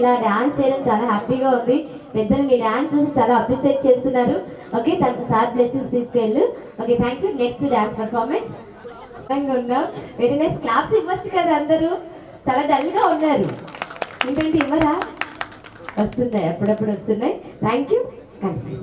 ఇలా డాన్స్ చేయడం చాలా హ్యాపీగా ఉంది. పెద్దలు మీ డాన్స్ చూసి చాలా అప్రిషియేట్ చేస్తున్నారు. ఓకే, తనకు సార్ బ్లెస్సింగ్స్ తీసుకెళ్ళు. Okay, thank you. Next dance performance ఉన్నాం. Very nice. క్లాప్స్ ఇవ్వచ్చు కదా అందరూ. చాలా డల్గా ఉన్నారు. ఏంటంటే ఇవ్వరా? వస్తున్నాయి, అప్పుడప్పుడు వస్తున్నాయి. Thank you. కంటిన్యూ.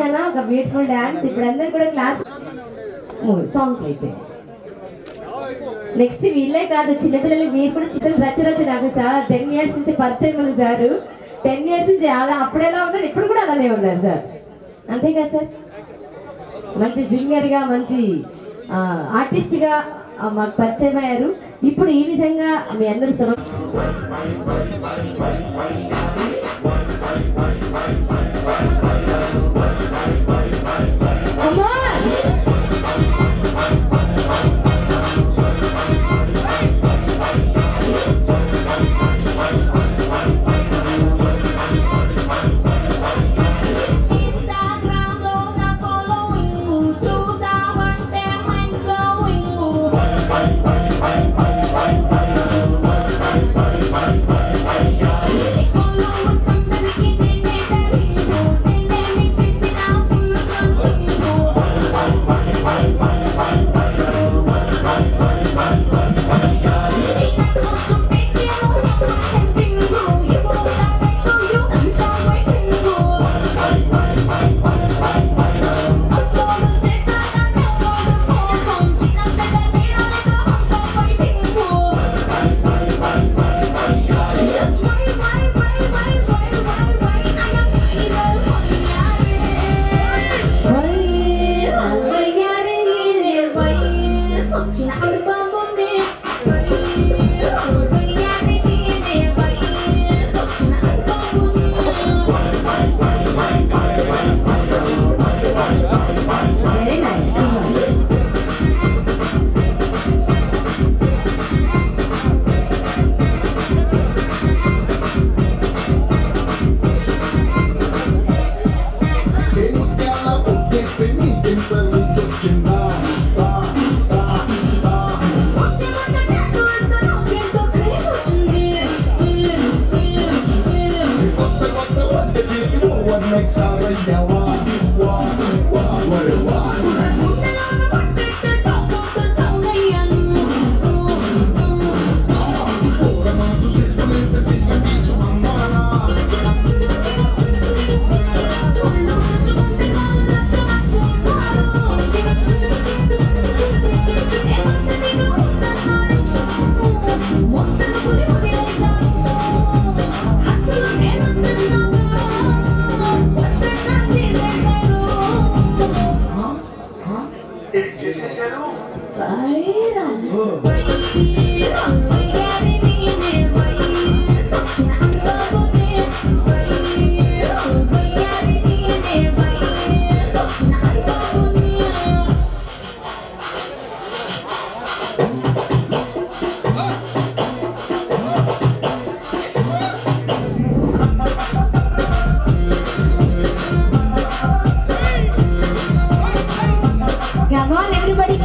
చూసానా ఒక బ్యూటిఫుల్ డాన్స్. ఇప్పుడు అందరు కూడా క్లాస్ సాంగ్ ప్లే చేయండి. నెక్స్ట్ వీళ్ళే కాదు, చిన్నపిల్లలకి మీరు కూడా చిత్రలు రచరచ. నాకు చాలా 10 years నుంచి పరిచయం ఉంది సార్. 10 years నుంచి అలా అప్పుడు ఎలా ఉన్నారు, ఇప్పుడు కూడా అలానే ఉన్నారు సార్. అంతే కదా సార్? మంచి సింగర్ గా, మంచి ఆర్టిస్ట్ గా మాకు పరిచయం అయ్యారు. ఇప్పుడు ఈ విధంగా మీ అందరూ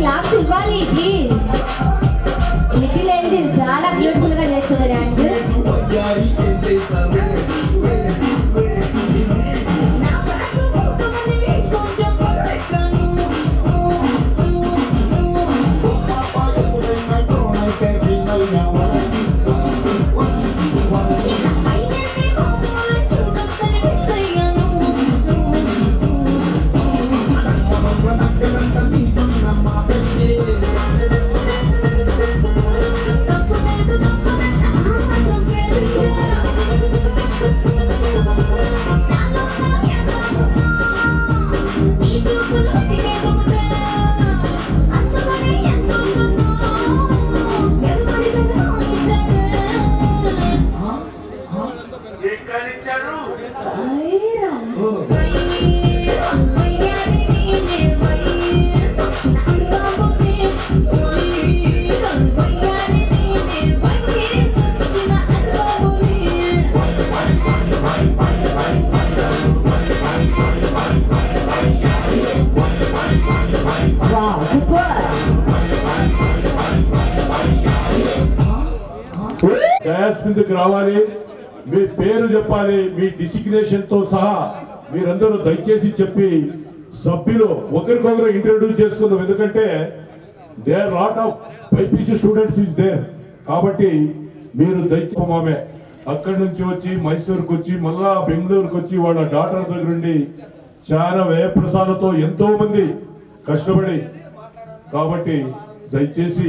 క్లాప్స్ ఇవ్వాలి ప్లీజ్. లిటిల్ ఏంజెల్ చాలా బ్యూటిఫుల్ గా చేస్తుంది డాన్స్. డయాస్ మీదకి రావాలి, మీ పేరు చెప్పాలి, మీ డిసిగ్నేషన్ తో సహా మీరందరూ దయచేసి చెప్పి సభ్యులు ఒకరికొకరు ఇంట్రడ్యూస్ చేసుకుందాం. ఎందుకంటే there lot of BiPC students is there. కాబట్టి మీరు దయచేసి మామే అక్కడి నుంచి వచ్చి మైసూర్కి వచ్చి మళ్ళా బెంగళూరుకి వచ్చి వాళ్ళ డాక్టర్ దగ్గర నుండి చాలా వ్యయప్రసాదతో ఎంతో మంది కష్టపడి, కాబట్టి దయచేసి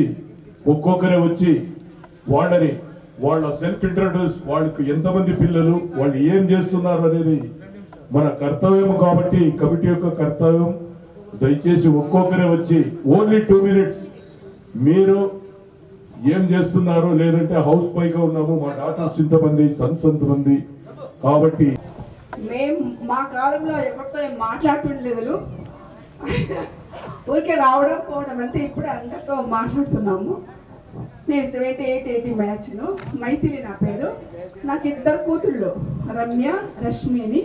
ఒక్కొక్కరే వచ్చి వాళ్ళ సెల్ఫ్ ఇంట్రడ్యూస్, వాళ్ళకి ఎంతమంది పిల్లలు, వాళ్ళు ఏం చేస్తున్నారు అనేది మన కర్తవ్యం. కాబట్టి కమిటీ యొక్క కర్తవ్యం. దయచేసి ఒక్కొక్కరే వచ్చి ఓన్లీ 2 minutes మీరు ఏం చేస్తున్నారు, లేదంటే హౌస్ పైగా ఉన్నాము, మా డాటర్స్ ఇంతమంది, సన్స్ ఎంతమంది, కాబట్టి మేము మా కాలంలో ఎవరితో ఏం మాట్లాడుతుండలేదు, ఊరికే రావడం పోవడం అంతే. ఇప్పుడు అందరితో మాట్లాడుతున్నాము. నేను 78-80 బ్యాచ్ను. మైథిలి నా పేరు. నాకు 2 కూతుళ్ళు, రమ్య, రష్మిని.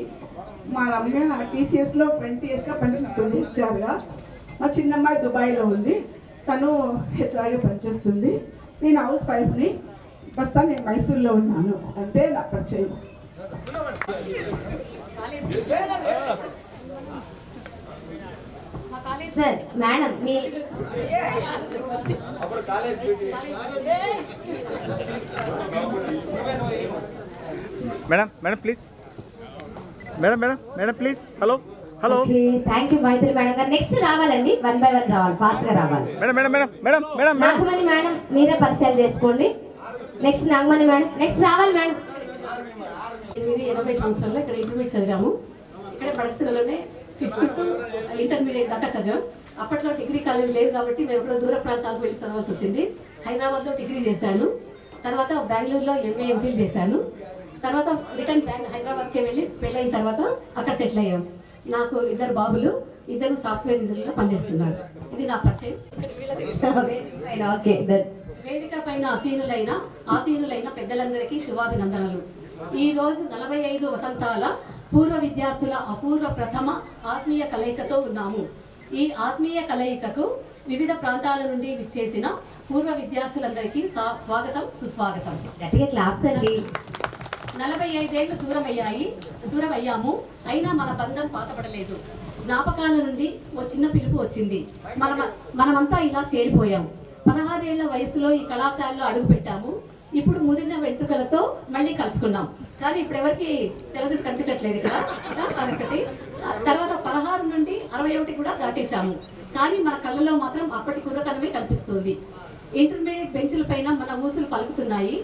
మా రమ్య TCSలో 20 yearsగా పనిచేస్తుంది హెచ్ఆర్గా. మా చిన్నమ్మాయి దుబాయ్లో ఉంది, తను హెచ్ఆర్గా పనిచేస్తుంది. నేను హౌస్ వైఫ్ని. ప్రస్తుతం నేను మైసూర్లో ఉన్నాను. అంతే నా పరిచయం. సార్ మేడం మీ madam please, madam please. Hello. Thank you Maitri madam గారు. నెక్స్ట్ రావాలండి, 1 by 1 రావాలి, ఫాస్ట్ గా రావాలి. నాగమణి మేడం మీరే పరిచయం చేసుకోండి. నెక్స్ట్ నాగమణి మేడం, నెక్స్ట్ రావాలి మేడం. 80 సంవత్సరంలో ఇక్కడ ఇంటర్మీడియట్ చదివాము. ఇక్కడ పరిస్థితుల్లోనే 5th to ఇంటర్మీడియట్ దాకా చదివాం. అప్పట్లో డిగ్రీ కాలేజ్ లేదు కాబట్టి మేము ఎప్పుడో దూర ప్రాంతాలకు వెళ్ళి చదవాల్సి వచ్చింది. హైదరాబాద్లో డిగ్రీ చేశాను, తర్వాత బెంగళూరులో MA MPhil చేశాను. తర్వాత రిటర్న్ హైదరాబాద్కి వెళ్ళి పెళ్ళైన తర్వాత అక్కడ సెటిల్ అయ్యాం. నాకు 2 బాబులు, 2 సాఫ్ట్వేర్ ఇంజనీర్గా పనిచేస్తున్నారు. ఇది నా పరిచయం. ఓకే. వేదిక పైన ఆసీనులైన పెద్దలందరికీ శుభాభినందనలు. ఈ రోజు 45 వసంతాల పూర్వ విద్యార్థుల అపూర్వ ప్రథమ ఆత్మీయ కలయికతో ఉన్నాము. ఈ ఆత్మీయ కలయికకు వివిధ ప్రాంతాల నుండి విచ్చేసిన పూర్వ విద్యార్థులందరికీ స్వాగతం, సుస్వాగతం. గట్టిగా క్లాప్స్ అండి. 45 ఏళ్ళు దూరం అయ్యాము, అయినా మన బంధం పాతపడలేదు. జ్ఞాపకాల నుండి ఓ చిన్న పిలుపు వచ్చింది. మనమంతా ఇలా చేరిపోయాం. 16 ఏళ్ల వయసులో ఈ కళాశాలలో అడుగు పెట్టాము. ఇప్పుడు ముదిరిన వెంట్రుకలతో మళ్ళీ కలుసుకున్నాం. కానీ ఇప్పుడు ఎవరికి తెలుసు కనిపించట్లేదు ఇక్కడ, అదొకటి. తర్వాత 16 నుండి 61 కూడా దాటేశాము. కానీ మన కళ్ళలో మాత్రం అప్పటి కుర్రతనమే కనిపిస్తుంది. ఇంటర్మీడియట్ బెంచ్ల పైన మన ఊసులు పలుకుతున్నాయి.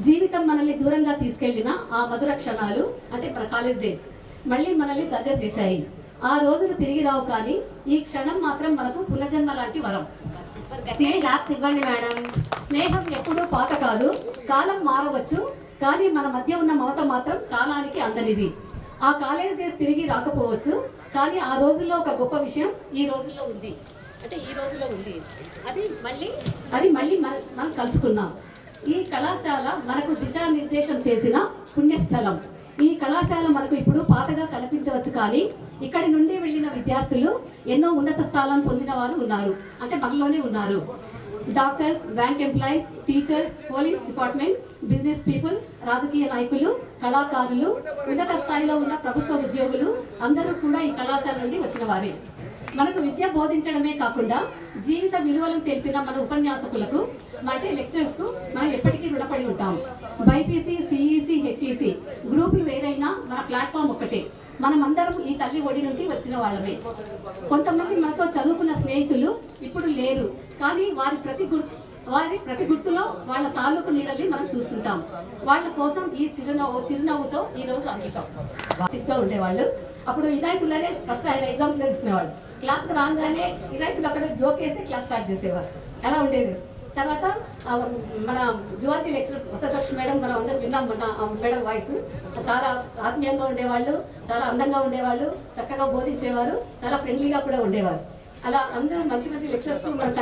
జీవితం మనల్ని దూరంగా తీసుకెళ్లిన ఆ మధుర క్షణాలు, అంటే మన కాలేజ్ డేస్, మళ్ళీ మనల్ని దగ్గర చేశాయి. ఆ రోజులు తిరిగి రావు, కానీ ఈ క్షణం మాత్రం మనకు పునర్జన్మ లాంటి వరం. ఇవ్వండి మేడం. స్నేహం ఎప్పుడూ పాత కాదు, కాలం మారవచ్చు, కానీ మన మధ్య ఉన్న మమత మాత్రం కాలానికి అందనిది. ఆ కాలేజ్ డేస్ తిరిగి రాకపోవచ్చు, కానీ ఆ రోజుల్లో ఒక గొప్ప విషయం ఈ రోజుల్లో ఉంది. అది మళ్ళీ మనం కలుసుకున్నాం. ఈ కళాశాల మనకు దిశానిర్దేశం చేసిన పుణ్యస్థలం. ఈ కళాశాల మనకు ఇప్పుడు పాతగా కనిపించవచ్చు, కానీ ఇక్కడి నుండి వెళ్ళిన విద్యార్థులు ఎన్నో ఉన్నత స్థానాలను పొందిన వారు ఉన్నారు, అంటే మనలోనే ఉన్నారు. Doctors, bank employees, teachers, police department, business people, రాజకీయ నాయకులు, కళాకారులు, ఉన్నత స్థాయిలో ఉన్న ప్రభుత్వ ఉద్యోగులు అందరూ కూడా ఈ కళాశాల నుండి వచ్చిన వారే. మనకు విద్య బోధించడమే కాకుండా జీవిత విలువలను తెలిపిన మన ఉపన్యాసకులకు, అంటే లెక్చరర్స్కు మనం ఎప్పటికీ రుణపడి ఉంటాం. బైపీసీ, సిఈసి, హెచ్ఈసి గ్రూపులు వేరైనా మన ప్లాట్ఫామ్ ఒక్కటే. మనమందరం ఈ తల్లి ఒడి నుండి వచ్చిన వాళ్ళమే. కొంతమంది మనతో చదువుకున్న స్నేహితులు ఇప్పుడు లేరు, కానీ వారి ప్రతి గుర్తులో వాళ్ళ తాలూకు నీడల్ని మనం చూస్తుంటాం. వాళ్ళ కోసం ఈ చిరునవ్వుతో ఈ రోజు అంకితం. చిట్గా ఉండేవాళ్ళు. అప్పుడు వినాయకులనే ఫస్ట్ ఆయన ఎగ్జాంపుల్ తీసుకునేవాళ్ళు. క్లాస్కి రాగానే వినాయకులు అక్కడ జోకేసి క్లాస్ స్టార్ట్ చేసేవారు. అలా ఉండేది. తర్వాత మన జువాలజీ లెక్చరర్ వసతలక్ష్మి మేడం, మనం అందరం విన్నాం మన మేడం వాయిస్. చాలా ఆత్మీయంగా ఉండేవాళ్ళు, చాలా అందంగా ఉండేవాళ్ళు, చక్కగా బోధించేవారు, చాలా ఫ్రెండ్లీగా కూడా ఉండేవారు. అలా అందరూ మంచి మంచి లెక్చరర్స్ మనం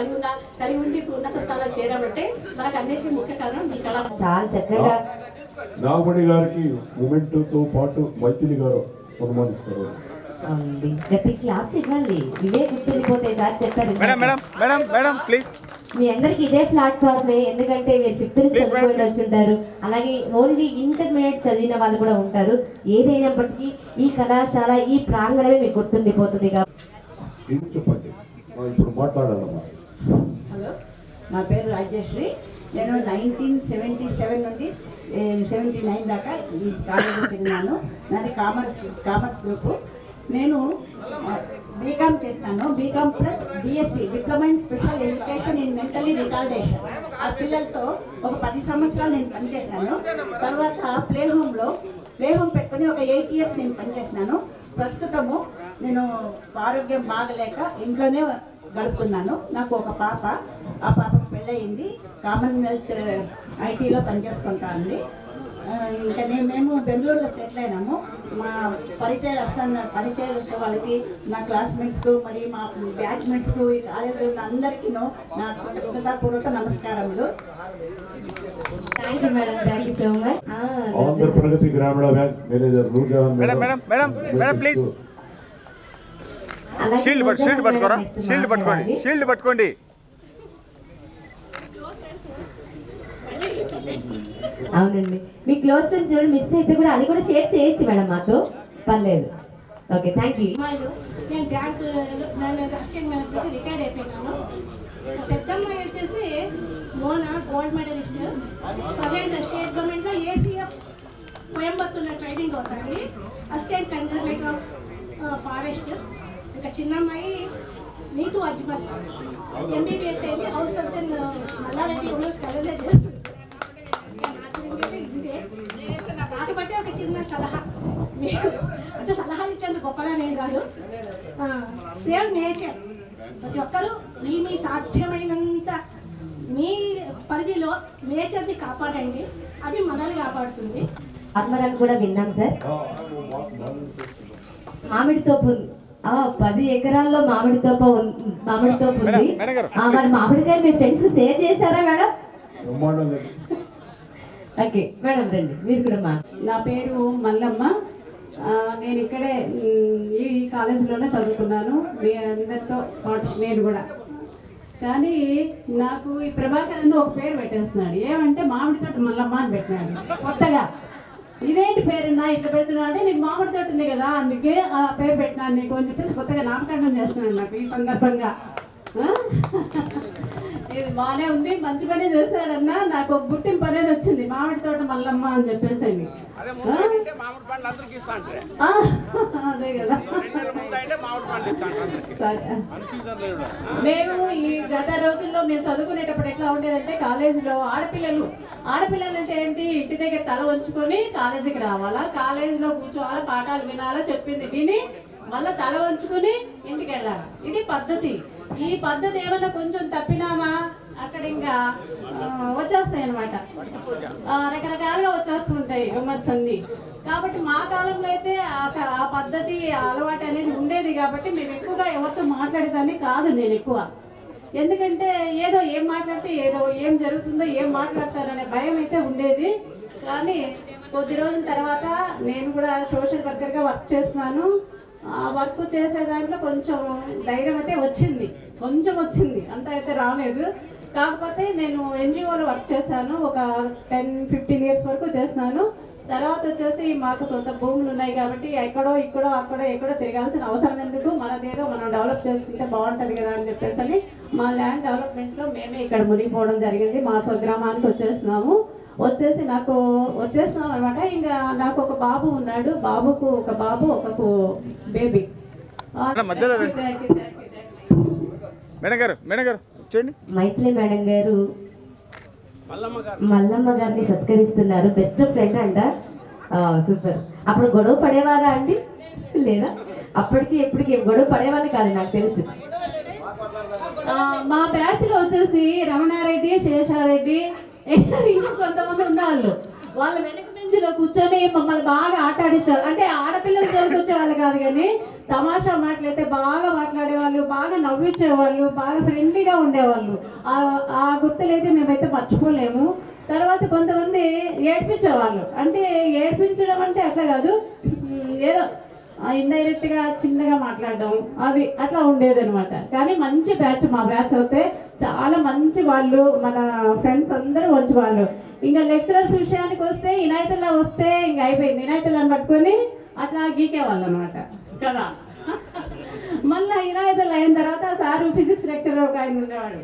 కలిగి ఉండి ఇప్పుడు ఉన్నత స్థానాలు చేరామంటే మనకు అన్నిటికీ ముఖ్య కారణం మీ కళాశాల. చాలా చక్కగా నాగమణి గారికి మూమెంట్తో పాటు మైథిలి గారు సన్మానిస్తారు. గట్టి క్లాప్స్ ఇవ్వాలి, ఇవే గుర్తుండిపోతాయి సార్ చెప్పారు. Madam please. మీ అందరికి ఇదే ప్లాట్ఫామే, ఎందుకంటే మీరు 5th నుంచి చదువుకొని వచ్చుంటారు, అలాగే ఓన్లీ ఇంటర్మీడియట్ చదివిన వాళ్ళు కూడా ఉంటారు. ఏదైనప్పటికీ ఈ కళాశాల, ఈ ప్రాంగణమే మీకు గుర్తుండిపోతుంది. చెప్పండి, ఇప్పుడు మాట్లాడాలమ్మా. హలో, నా పేరు రాజేశ్వరి. నేను 1977 నుండి 79 దాకా ఈ కాలేజీలో చదివాను. నాది కామర్స్ గ్రూపు. నేను బీకామ్ చేసినాను. BCom plus BSc diploma in special education in mentally retardation. ఆ పిల్లలతో ఒక 10 సంవత్సరాలు నేను పనిచేశాను. తర్వాత ప్లే హోమ్ పెట్టుకుని ఒక 8 ఇయర్స్ నేను పనిచేసినాను. ప్రస్తుతము నేను ఆరోగ్యం బాగలేక ఇంట్లోనే గడుపుకున్నాను. నాకు ఒక పాప, ఆ పాపకు పెళ్ళయింది. కామన్వెల్త్ ఐటీలో పనిచేసుకుంటా ఉంది. ఇంకా మేము బెంగళూరులో సెటిల్ అయినాము. మా పరిచయాలు వచ్చే వాళ్ళకి, నా క్లాస్మేట్స్కు, మరి మా బ్యాచ్మేట్స్కు, ఈ కాలేజీలో ఉన్న అందరికీ నా కృతజ్ఞతాపూర్వక నమస్కారములు. Thank you madam, thank you so much. Andhra Pragathi Grameena bank manager Noorjahan madam madam madam madam please shield పట్టుకోరా, షీల్డ్ పట్టుకోండి. అవునండి, మీ క్లోజ్ ఫ్రెండ్స్ చూడండి, మిస్ అయితే కూడా అది కూడా షేర్ చేయొచ్చు మేడం, మాతో పర్లేదు. Okay, thank you. నేను బ్యాంక్ అసిస్టెంట్ మేనేజర్ రిటైర్డ్ అయిపోయినాను. పెద్ద అమ్మాయి వచ్చేసి Mona gold medallist, present state గవర్నమెంట్లో ఏసీఎఫ్ కోయంబత్తూర్లో ట్రైనింగ్ అవుతుంది, అసిస్టెంట్ కన్జర్వేటర్ ఆఫ్ ఫారెస్ట్. ఇంకా చిన్న అమ్మాయి నీతు అజ్మల్ ఎంబీబీఎస్ అయింది, హౌస్ సర్జన్ మల్లారెడ్డి ఉమెన్స్ కాలేజ్లో చేస్తుంది. కాకపోతే ఒక చిన్న సలహా మీకు, అంటే సలహాలు ఇచ్చేందుకు గొప్పగా నేను కాదు. Save nature. ప్రతి ఒక్కరూ మీ సాధ్యమైనంత మీ పరిధిలో నేచర్ని కాపాడండి, అది మనల్ని కాపాడుతుంది. ఆత్మరాన్ని కూడా విన్నాం సార్. మామిడి తోపు 10 ఎకరాల్లో మామిడి తోపు ఉంది. మరి మామిడికాయలు మీ ఫ్రెండ్స్ షేర్ చేశారా మేడం? ఓకే మేడం, రండి మీరు కూడా మా. నా పేరు మల్లమ్మ. నేను ఇక్కడే ఈ కాలేజీలోనే చదువుకున్నాను, మీ అందరితో పాటు నేను కూడా. కానీ నాకు ఈ ప్రభాకర్ అని ఒక పేరు పెట్టేస్తున్నాడు. ఏమంటే మామిడి తోట మల్లమ్మ అని పెట్టినాడు కొత్తగా. ఇదేంటి పేరున్నా ఇట్లా పెడుతున్నాడు అంటే, నీకు మామిడి తోట ఉంది కదా అందుకే ఆ పేరు పెట్టినాను నీకు అని చెప్పేసి కొత్తగా నామకరణం చేస్తున్నాడు నాకు ఈ సందర్భంగా. ఇది బాగానే ఉంది, మంచి పని చేశాడన్నా. నాకు ఒక గుర్తింపు అనేది వచ్చింది, మామిడి తోట మల్లమ్మ అని చెప్పేసి. అదే కదా. మేము ఈ గత రోజుల్లో మేము చదువుకునేటప్పుడు ఎట్లా ఉండేదంటే, కాలేజీలో ఆడపిల్లలు అంటే ఏంటి, ఇంటి దగ్గర తల వంచుకొని కాలేజీకి రావాలా, కాలేజీలో కూర్చోవాలా, పాఠాలు వినాలా, చెప్పింది విని మళ్ళీ తల వంచుకొని ఇంటికి వెళ్ళాలి. ఇది పద్ధతి. ఈ పద్ధతి ఏమన్నా కొంచెం తప్పినామా అక్కడ ఇంకా వచ్చేస్తాయి అనమాట, రకరకాలుగా వచ్చేస్తుంటాయి విమర్శ అన్ని. కాబట్టి మా కాలంలో అయితే ఆ పద్ధతి అలవాటు అనేది ఉండేది. కాబట్టి మేము ఎక్కువగా ఎవరితో మాట్లాడేదాన్ని కాదు నేను ఎక్కువ. ఎందుకంటే ఏదో ఏం మాట్లాడితే ఏదో ఏం జరుగుతుందో ఏం మాట్లాడతారనే భయం అయితే ఉండేది. కానీ కొద్ది రోజుల తర్వాత నేను కూడా సోషల్ వర్కర్గా వర్క్ చేస్తున్నాను. ఆ వర్క్ చేసే దాంట్లో కొంచెం ధైర్యం అయితే కొంచెం వచ్చింది, అంత అయితే రాలేదు. కాకపోతే నేను ఎన్జిఓలో వర్క్ చేశాను, ఒక 10-15 ఇయర్స్ వరకు చేస్తున్నాను. తర్వాత వచ్చేసి మాకు సొంత భూములు ఉన్నాయి కాబట్టి ఎక్కడో ఎక్కడో తిరగాల్సిన అవసరం ఎందుకు, మనదేదో మనం డెవలప్ చేసుకుంటే బాగుంటుంది కదా అని చెప్పేసి మా ల్యాండ్ డెవలప్మెంట్లో మేమే ఇక్కడ మునిగిపోవడం జరిగింది. మా స్వగ్రామానికి వచ్చేస్తున్నాం అనమాట. ఇంకా నాకు ఒక బాబు ఉన్నాడు, బాబుకు ఒక బాబు ఒక బేబీ. మైథిలి మేడం గారు మల్లమ్మ గారిని సత్కరిస్తున్నారు. బెస్ట్ ఫ్రెండ్ అంట. సూపర్. అప్పుడు గొడవ పడేవారా అండి? లేదా అప్పటికి ఎప్పటికి గొడవ పడేవాళ్ళు కాదు నాకు తెలుసు. మా బ్యాచ్ లో వచ్చేసి రమణారెడ్డి, శేషారెడ్డి ఇంకా కొంతమంది ఉన్నవాళ్ళు. వాళ్ళు వెనక బెంచ్లో కూర్చొని మమ్మల్ని బాగా ఆట ఆడించారు. అంటే ఆడపిల్లలు తోలుకొచ్చేవాళ్ళు కాదు, కానీ తమాషా మాటలైతే బాగా మాట్లాడేవాళ్ళు, బాగా నవ్వించేవాళ్ళు, బాగా ఫ్రెండ్లీగా ఉండేవాళ్ళు. ఆ గుర్తులైతే మేమైతే మర్చిపోలేము. తర్వాత కొంతమంది ఏడ్పించేవాళ్ళు. అంటే ఏడ్పించడం అంటే అట్లా కాదు, ఏదో ఇండైరెక్ట్గా చిన్నగా మాట్లాడడం అది అట్లా ఉండేది అనమాట. కానీ మంచి బ్యాచ్ మా బ్యాచ్ అయితే చాలా మంచి వాళ్ళు, మన ఫ్రెండ్స్ అందరూ మంచి వాళ్ళు. ఇంకా లెక్చరర్స్ విషయానికి వస్తే ఇనాయతుల్లా వస్తే ఇంకా అయిపోయింది, ఇనాయతుల్లాని పట్టుకొని అట్లా గీకేవాళ్ళు అనమాట కదా. మళ్ళీ ఇనాయతుల్లా అయిన తర్వాత సారు ఫిజిక్స్ లెక్చరర్ ఒక ఆయన ఉండేవాడు.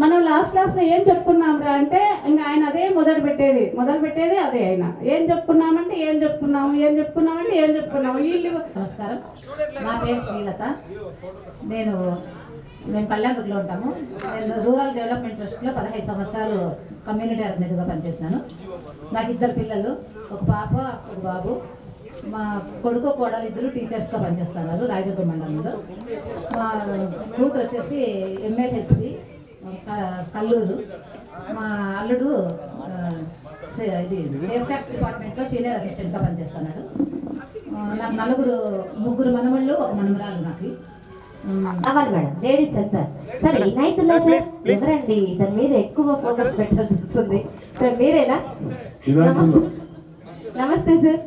మనం లాస్ట్ క్లాస్లో ఏం చెప్పుకున్నాం రా అంటే, ఇంకా ఆయన అదే మొదటి మొదలు పెట్టేది అదే ఆయన. ఏం చెప్పుకున్నామంటే ఏం చెప్పుకున్నాము, ఏం చెప్పుకున్నామంటే ఏం చెప్పుకున్నాము. వీళ్ళు నమస్కారం, నా పేరు శ్రీలత. మేము కళ్యాణదుర్గలో ఉంటాము. నేను రూరల్ డెవలప్మెంట్ ట్రస్ట్లో 15 సంవత్సరాలు కమ్యూనిటీ ఆర్గనైజర్గా పనిచేసినాను. నాకు 2 పిల్లలు, ఒక పాప ఒక బాబు. మా కొడుకు కోడలు 2 టీచర్స్గా పనిచేస్తున్నారు రాయదుర్గం మండలంలో. మా కూతురు వచ్చేసి ఎంఏహెచ్పి కల్లూరు. మా అల్లుడు ఇది సేల్స్ ట్యాక్స్ డిపార్ట్మెంట్లో సీనియర్ అసిస్టెంట్గా పనిచేస్తున్నాడు. నాకు 3 మనమళ్ళు, 1 మనమరాలు. నాకు అవ్వాలి మేడం, లేడీస్ ఎంత సార్ ఇనాయతుల్లా సార్ ఎవరండి దాని మీద ఎక్కువ ఫోకస్ పెట్టాల్సి వస్తుంది సార్? మీరేనా? నమస్తే సార్.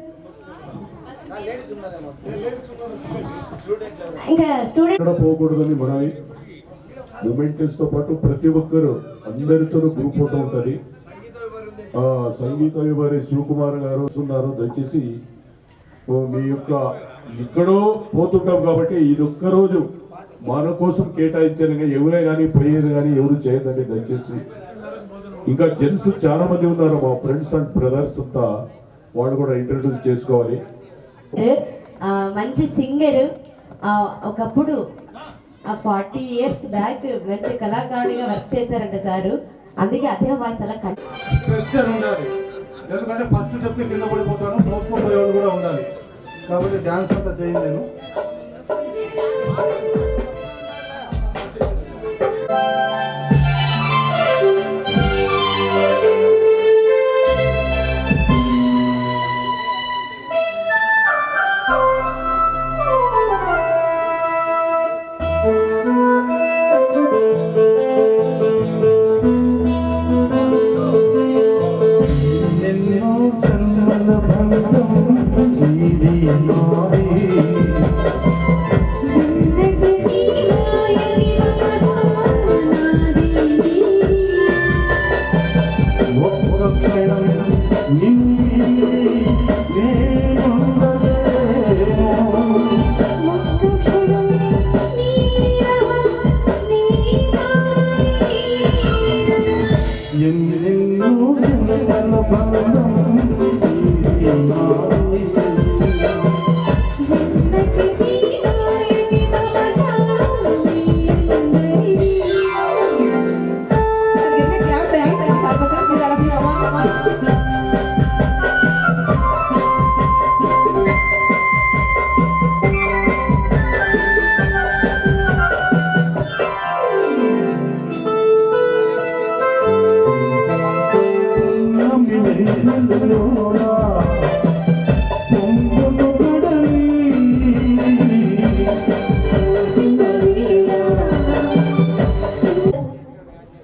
ఇంకా స్టూడెంట్ పోకూడదని మనవి. మూమెంట్స్ తో పాటు ప్రతి ఒక్కరు అందరితో గ్రూప్ ఫోటో ఉంటుంది. సంగీత వివరి శివకుమార్ గారు ఉన్నారు. దయచేసి మీ యొక్క ఎక్కడో పోతుంటాం కాబట్టి ఇది ఒక్కరోజు మన కోసం కేటాయించాను. ఎవరే కానీ పోయేది కానీ ఎవరు చేయదండి దయచేసి. ఇంకా జెంట్స్ చాలా మంది ఉన్నారు, మా ఫ్రెండ్స్ అండ్ బ్రదర్స్ అంతా, వాళ్ళు కూడా ఇంట్రడ్యూస్ చేసుకోవాలి. మంచి సింగర్. ఒకప్పుడు 40 years బ్యాక్ మంచి కళాకారుడిగా వర్క్ చేశారంట సారు. అందుకే అదే వాయిస్ అలా ఉండాలి. ఎందుకంటే ఫస్ట్ స్టెప్ కింద పడిపోతాను, మోసుకుపోయేవాళ్ళు కూడా ఉండాలి. కాబట్టి డ్యాన్స్ అంతా చేయలేను.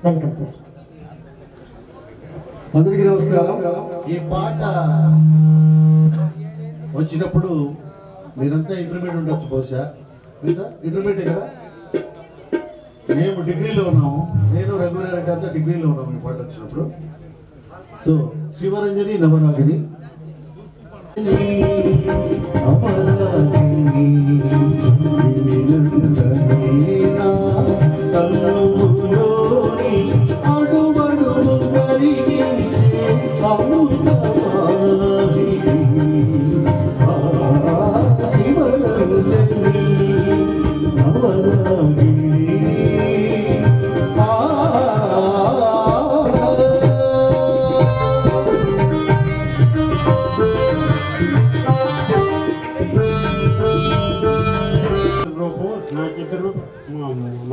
Welcome sir. అందరికీ నమస్కారం. ఈ పాట వచ్చినప్పుడు మీరంతా ఇంటర్మీడియట్ ఉండొచ్చు, బహుశా ఇంటర్మీడియట్ కదా. మేము డిగ్రీలో ఉన్నాము, నేను రఘువీరారెడ్డి అంతా డిగ్రీలో ఉన్నాము ఈ పాట వచ్చినప్పుడు. సో శివరంజని నవరాగిని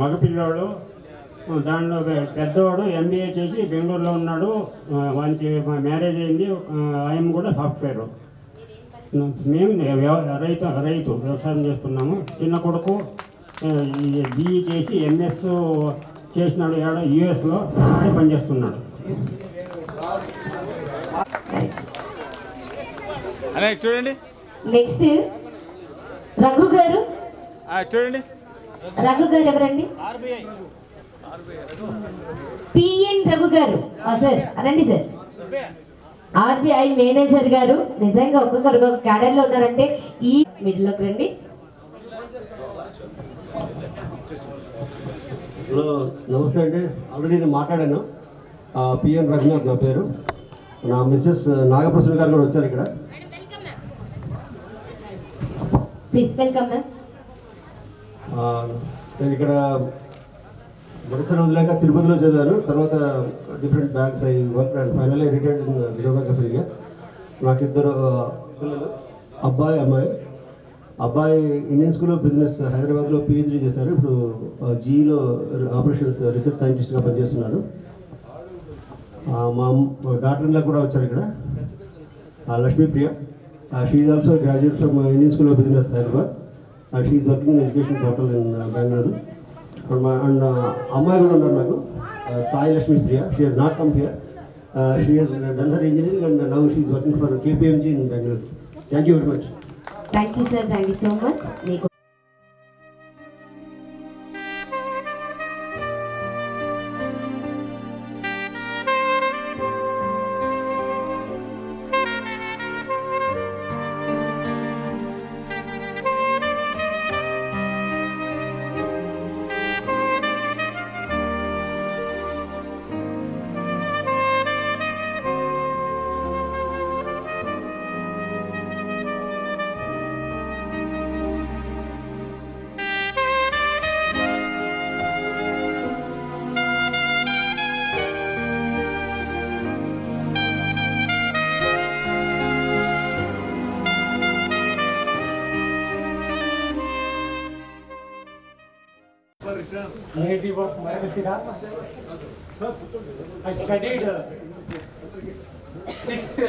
మగపిల్లాడు. దానిలో పెద్దవాడు MBA చేసి బెంగళూరులో ఉన్నాడు. వానికి మ్యారేజ్ అయింది. ఆయన కూడా సాఫ్ట్వేర్. మేము రైతు వ్యవసాయం చేస్తున్నాము. చిన్న కొడుకు BE చేసి MS చేసినాడు. US పనిచేస్తున్నాడు. చూడండి. నెక్స్ట్ రఘు గారు. చూడండి, రఘు గారు ఎవరండి? PN రఘు గారు. సార్ రండి సార్. RBI మేనేజర్ గారు. నిజంగా ఒక్కొక్కరు క్యాడర్ లో ఉన్నారంటే ఈ మిడిల్ లోకి రండి. హలో, నమస్తే అండి. ఆల్రెడీ నేను మాట్లాడాను. PN రఘునాథ్ నా పేరు. నా మిస్సెస్ నాగప్రసన్న గారు కూడా వచ్చారు ఇక్కడ. Please welcome ma'am. నేను ఇక్కడ మొదటిసారి వదిలేక తిరుపతిలో చదివాను. తర్వాత డిఫరెంట్ బ్యాంక్స్ అయ్యి work and finally retired in reserve bank of India. నాకు ఇద్దరు పిల్లలు, అబ్బాయి అమ్మాయి. అబ్బాయి ఇండియన్ స్కూల్ ఆఫ్ బిజినెస్ హైదరాబాద్లో పిహెచ్డీ చేశారు. ఇప్పుడు జీఈలో ఆపరేషన్స్ రీసెర్చ్ సైంటిస్ట్గా పనిచేస్తున్నారు. మా డాక్టర్లా కూడా వచ్చారు ఇక్కడ, Lakshmipriya. She is also graduate from Indian school of business Hyderabad. She is working in education portal in Bengaluru. And అమ్మాయి కూడా ఉన్నారు నాకు, Sai Lakshmi Shriya. She has not come here. She has done her engineering and now she is working for KPMG in Bengaluru. Thank you very much. Thank you sir, thank you so much. మీకు native of Margasira. I studied 6th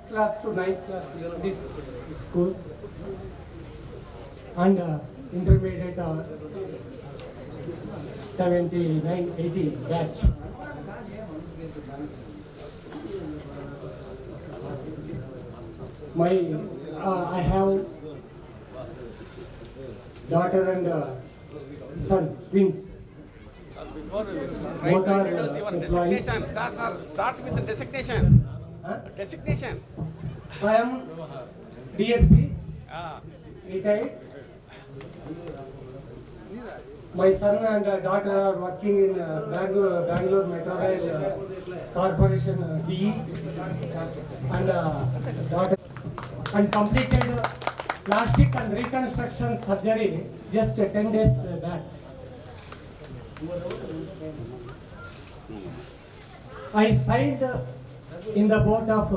class to 9th class in this school and intermediate 79-80 batch. I have daughter and son, twins. Both are employees. Sir, start with the designation. Designation. I am DSP, retired. My son and daughter are working in Bangalore Metro Rail Corporation DE, and daughter and completed plastic and reconstruction surgery just 10 days back. I signed in the boat of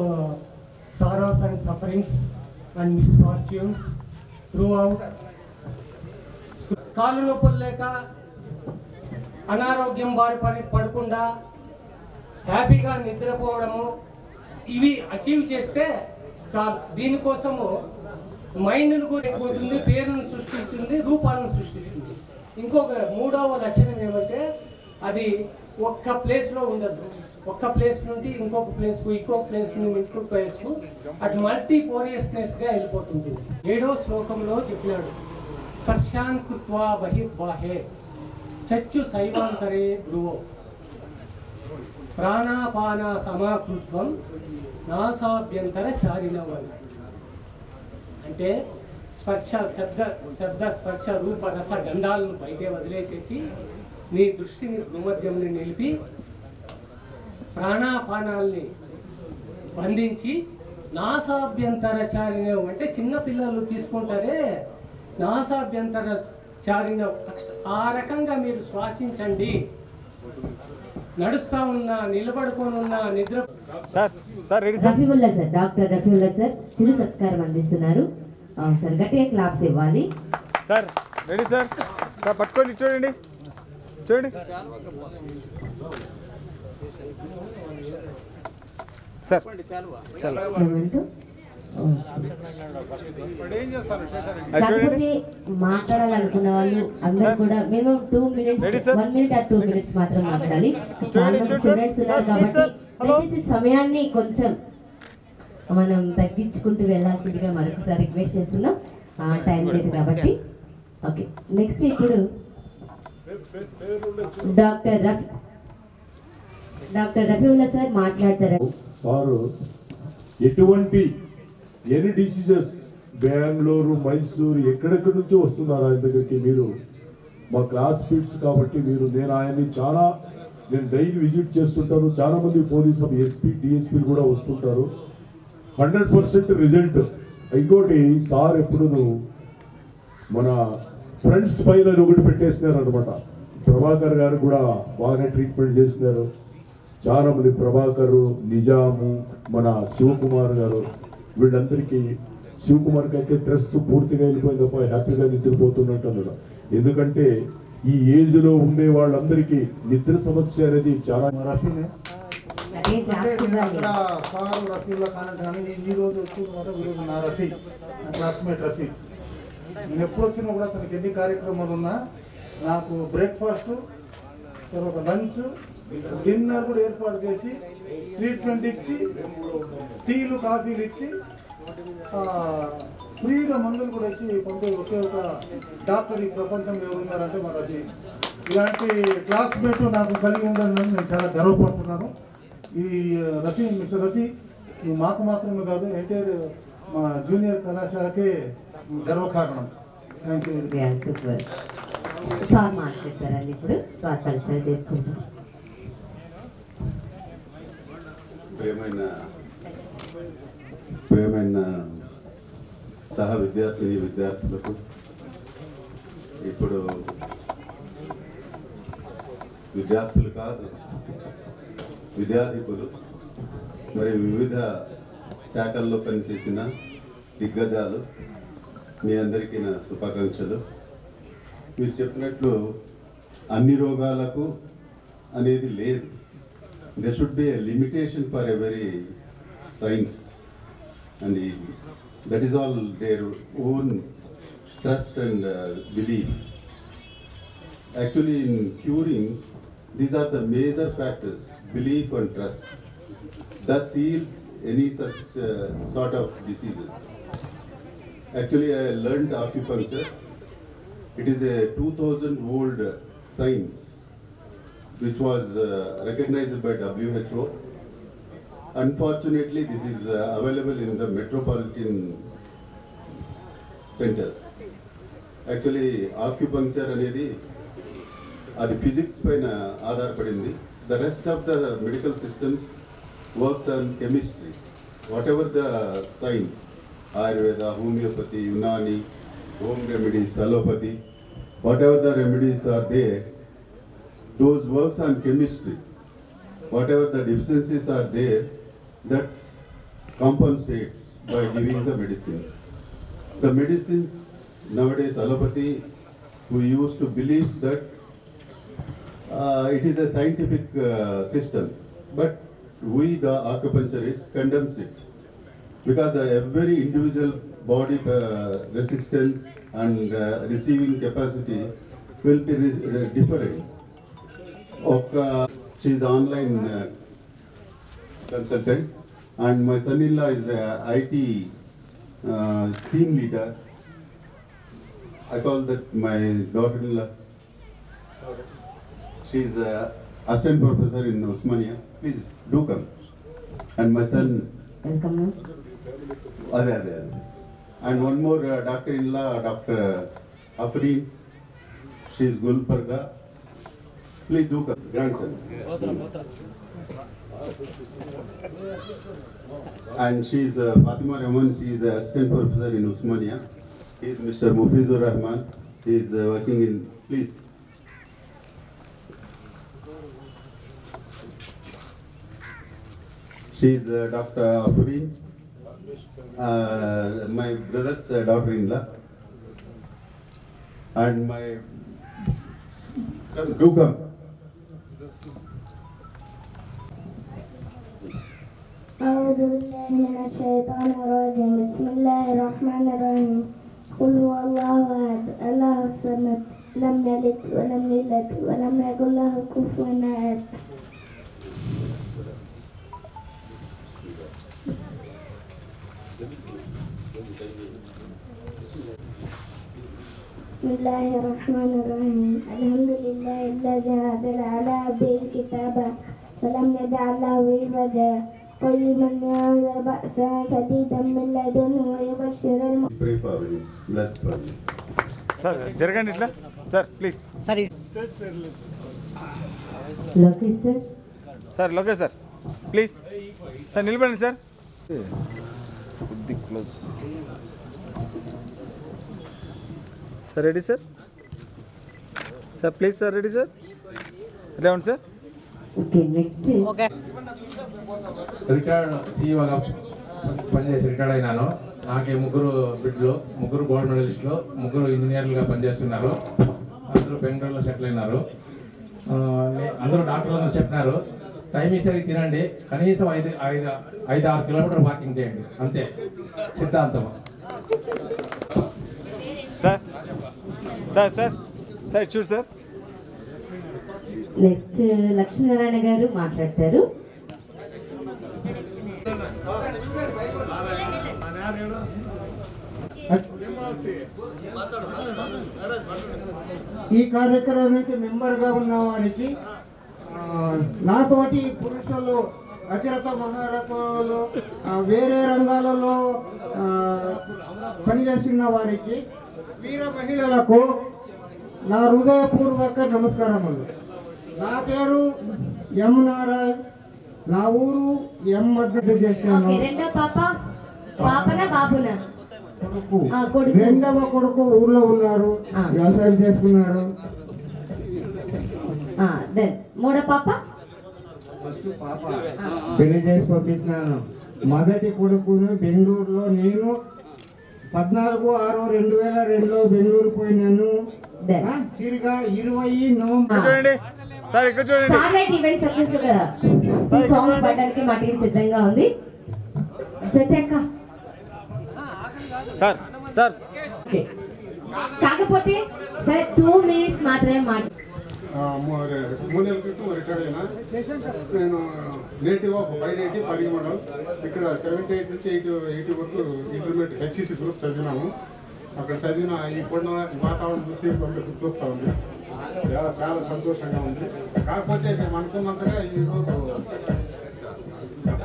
sorrows and sufferings and misfortunes throughout. కాళ్ళు నొప్పులు లేక అనారోగ్యం బారి పడకుండా హ్యాపీగా నిద్రపోవడము, ఇవి achieve చేస్తే చాలు. దీనికోసము మైండ్ను కూడా ఎక్కువవుతుంది, పేరును సృష్టిస్తుంది, రూపాలను సృష్టిస్తుంది. ఇంకొక మూడవ లక్షణం ఏమంటే అది ఒక్క ప్లేస్లో ఉండదు. ఒక్క ప్లేస్ నుండి ఇంకొక ప్లేస్కు, ఇంకొక ప్లేస్ నుండి ఇంకొక ప్లేస్కు అటు మల్టీఫోరియస్నెస్గా వెళ్ళిపోతుంది. 7వ శ్లోకంలో చెప్పినాడు, స్పర్శాన్ కృత్వా బహిర్బాహే చచ్చు శైవాంతరే భ్రువో ప్రాణాపాన సమాకృత్వం నాసాభ్యంతర చారిణవల్. అంటే స్పర్శ శబ్ద స్పర్శ రూప రస గంధాలను బయటే వదిలేసేసి నీ దృష్టిని భూమధ్యంలో నిలిపి ప్రాణాపానాల్ని బంధించి నాసాభ్యంతర చారిణం అంటే చిన్నపిల్లలు తీసుకుంటారే నాసాభ్యంతర చారిణం, ఆ రకంగా మీరు శ్వాసించండి. నడుస్తా ఉన్నా, నిలబడుకొని ఉన్నా, నిద్ర. Rafiullah sir, doctor Rafiullah sir చిరు సత్కారం అందిస్తున్నారు. సార్ గట్టిగా క్లాప్స్ ఇవ్వాలి. Sir ready sir. సార్ పట్టుకోండి, చూడండి చూడండి సార్. కాకపోతే మాట్లాడాలనుకున్న వాళ్ళు అందరూ కూడా మేము 2 minutes 1 minute or 2 minutes మాత్రం మాట్లాడాలి. చాలా మంది స్టూడెంట్స్ ఉన్నారు కాబట్టి దయచేసి సమయాన్ని కొంచెం మనం తగ్గించుకుంటూ వెళ్ళాల్సిందిగా మరొకసారి రిక్వెస్ట్ చేస్తున్నాం. టైం లేదు కాబట్టి. ఓకే, నెక్స్ట్ ఇప్పుడు డాక్టర్ రఫీవుల్లా సార్ మాట్లాడతారు. సారు ఎన్ని డిసీజెస్ బెంగళూరు, మైసూరు ఎక్కడెక్కడి నుంచో వస్తున్నారు ఆయన దగ్గరికి. మీరు మా క్లాస్మేట్స్ కాబట్టి నేను ఆయన్ని చాలా నేను డైలీ విజిట్ చేస్తుంటాను. చాలా మంది పోలీసు ఎస్పీ డిఎస్పీలు కూడా వస్తుంటారు. 100% రిజల్ట్. ఇంకోటి సార్ ఎప్పుడు మన ఫ్రెండ్స్ ఫైల్ అని ఒకటి పెట్టేసినారు అనమాట. ప్రభాకర్ గారు కూడా బాగానే ట్రీట్మెంట్ చేసినారు. చాలా మంది ప్రభాకర్, నిజాము, మన శివకుమార్ గారు, వీళ్ళందరికీ శివకుమార్కి అయితే స్ట్రెస్ పూర్తిగా వెళ్ళిపోయింది తప్ప హ్యాపీగా నిద్రపోతున్నట్టు అన్నాడు. ఎందుకంటే ఈ ఏజ్లో ఉండే వాళ్ళందరికీ నిద్ర సమస్య అనేది చాలా. రఫీనే అంటే నేను అక్కడ సార్ రఫీలో కానంటే కానీ ఈ రోజు వచ్చిన తర్వాత ఈరోజు నా రఫీ, నా క్లాస్మేట్ రఫీ. నేను ఎప్పుడు వచ్చినా కూడా తనకి ఎన్ని కార్యక్రమాలు ఉన్నా నాకు బ్రేక్ఫాస్ట్, తర్వాత లంచ్, డిన్నర్ కూడా ఏర్పాటు చేసి ట్రీట్మెంట్ ఇచ్చి టీలు కాఫీలు ఇచ్చి ఫ్రీగా మందులు కూడా ఇచ్చి పంపే ఒకే ఒక డాక్టర్ ఈ ప్రపంచంలో ఎవరున్నారంటే మా రఫీ. ఇలాంటి క్లాస్మేట్ నాకు కలిగి ఉందని నేను చాలా గర్వపడుతున్నాను. ఈ రఫీ, మిస్టర్ రఫీ, నువ్వు మాకు మాత్రమే కాదు ఎంటైర్ మా జూనియర్ కళాశాలకే గర్వకారణం. Thank you. సూపర్. సార్ మాట్లాడతారండి ఇప్పుడు. సార్ పరిచయం చేసుకుంటాం. ప్రియమైన సహ విద్యార్థులకు ఇప్పుడు విద్యార్థులు కాదు విద్యాధికులు మరి వివిధ శాఖల్లో పనిచేసిన దిగ్గజాలు, మీ అందరికీ నా శుభాకాంక్షలు. మీరు చెప్పినట్లు అన్ని రోగాలకు అనేది లేదు. there should be a limitation for every science, and that is all their own trust and belief. Actually, in curing, these are the major factors: belief and trust. Thus heals any such sort of diseases. Actually, I learned acupuncture. It is a 2000-old science which was recognized by WHO. Unfortunately, this is available in the metropolitan centers. Actually, acupuncture అనేది అది physics పైన ఆధారపడింది. The rest of the medical systems works on chemistry. Whatever the science, Ayurveda, homeopathy, Unani, home remedies, allopathy, whatever the remedies are there, those works on chemistry. Whatever the deficiencies are there, that compensates by giving the medicines. The medicines nowadays, allopathy, we used to believe that it is a scientific system, but we, the acupuncturists, condemns it because the every individual body resistance and receiving capacity will be different. She is online consultant, and my son-in-law is a IT team leader. I call that my daughter-in-law. She is assistant professor in Osmania. Please do come. And my son. Welcome. Ade. And one more doctor-in-law, Dr. Afreen. She is Gulbarga. Please do come. Grandson. And she is Fatima Rahman. She is assistant professor in Osmania. He is Mr. Mufizur Rahman. He is working in. Please. She is Dr. Afreen, my brother's daughter-in-law, and my. Do come. أعوذ بالله من الشيطان الرجيم. بسم الله الرحمن الرحيم. قل هو الله أحد الله الصمد لم يلد ولم يولد ولم يكن له كفوا أحد. بسم الله الرحمن الرحيم. الحمد لله الذي أنزل على عبده الكتاب ولم يجعل له عوجا قيما لينذر بأسا شديدا من لدنه ويبشر Pray for me. Bless for me. Sir జరగండి ఇట్లా sir please. సరే Lokesh sir. Sir Lokesh sir please sir నిలబడండి sir. Close sir. Ready sir. Sir please sir. Ready sir. రేవండి sir. Okay next. Retired సీఈఓగా పనిచేసి retired అయినాను. నాకు ముగ్గురు బిడ్డలు, ముగ్గురు గోల్డ్ మెడలిస్టులు, ముగ్గురు ఇంజనీర్లుగా పనిచేస్తున్నారు. అందరూ బెంగళూరులో సెటిల్ అయినారు. అందరూ డాక్టర్లు చెప్పినారు టైం సరికి తినండి, కనీసం 5-6 కిలోమీటర్ వాకింగ్ చేయండి, అంతే సిద్ధాంతం. సార్ సార్ సార్ సార్ చూడు సార్. నెక్స్ట్ లక్ష్మీనారాయణ గారు మాట్లాడతారు. ఈ కార్యక్రమానికి మెంబర్గా ఉన్న వారికి, నాతోటి పురుషులు అతిరథ మహారథులు వేరే రంగాలలో పనిచేస్తున్న వారికి, వీర మహిళలకు నా హృదయపూర్వక నమస్కారములు. నా పేరు ఎం నారాయణ్, నా ఊరు ఎం మద్దతు చేసినాను. రెండో పాప పాపనా బాబునా? రెండవ కొడుకు ఊర్లో ఉన్నారు, వ్యవసాయం చేసుకున్నారు. మూడో పాప పెళ్లి చేసి పంపించినాను. మొదటి కొడుకును బెంగళూరులో, నేను 14/6/2002లో బెంగళూరు పోయినాను. తిరిగా 20 November. Starlight event circles songs పాడడానికి మా టీం సిద్ధంగా ఉంది. జతక్క సార్ సార్ కాకపోతే సార్ 2 minutes మాత్రమే మాట. 3 నెలల క్రితం రిటైర్డ్ అయినా. నేను నేటివ్ ఆఫ్ బైనేటి పరిగమడం. ఇక్కడ 78 నుంచి 80 వరకు ఇంటర్మీడియట్ హెచ్ఈసి గ్రూప్ చదివినాము. అక్కడ చదివిన ఈ పొన్న వాతావరణం చూస్తే గుర్తొస్తూ ఉంది. చాలా సంతోషంగా ఉంది. కాకపోతే మేము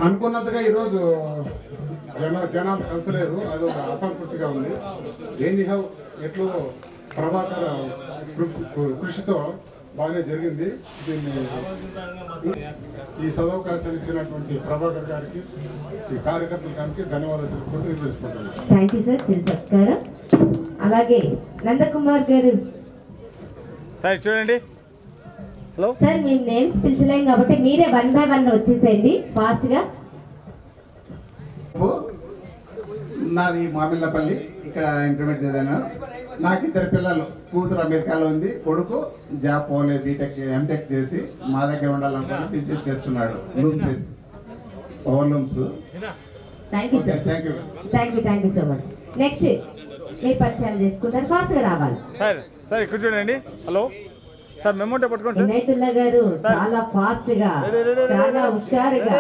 అనుకున్నంతగా ఈరోజు జనాలు కలిసలేదు. అది ఒక అసంతృప్తిగా ఉంది. ఎనీహౌ ఎట్లో ప్రభాకర్ కృషితో బాగానే జరిగింది. దీన్ని ఈ సదవకాశాన్ని ఇచ్చినటువంటి ప్రభాకర్ గారికి, ఈ కార్యకర్తల గారికి ధన్యవాదాలు తెలుపుకుంటూ నిర్వహించుకుంటాను. Thank you sir. చిరు సత్కారం. అలాగే నందకుమార్ గారు సార్ చూడండి. హలో సార్, మేము నేమ్స్ పిలిచలేం కాబట్టి మీరే 1 by 1 వచ్చేసేయండి ఫాస్ట్ గా. నాది మామిళ్ళపల్లి, ఇక్కడ ఇంటర్మీడియట్ చదివాను. నాకు 2 పిల్లలు. కూతురు అమెరికాలో ఉంది, కొడుకు జాబ్ పోలేదు, బీటెక్ ఎంటెక్ చేసి మా దగ్గర ఉండాలనుకుని బిజినెస్ చేస్తున్నాడు. Looms, power looms. Thank you sir. Thank you so much. Next మీరు పరిచయాలు చేసుకుంటారు, ఫాస్ట్ గా రావాలి. సార్ సార్ ఇక్కడ చూడండి. హలో సార్, మెమోటో పట్టుకోండి. ఇనైతుల్లా గారు చాలా ఫాస్ట్ గా, చాలా హుషారుగా.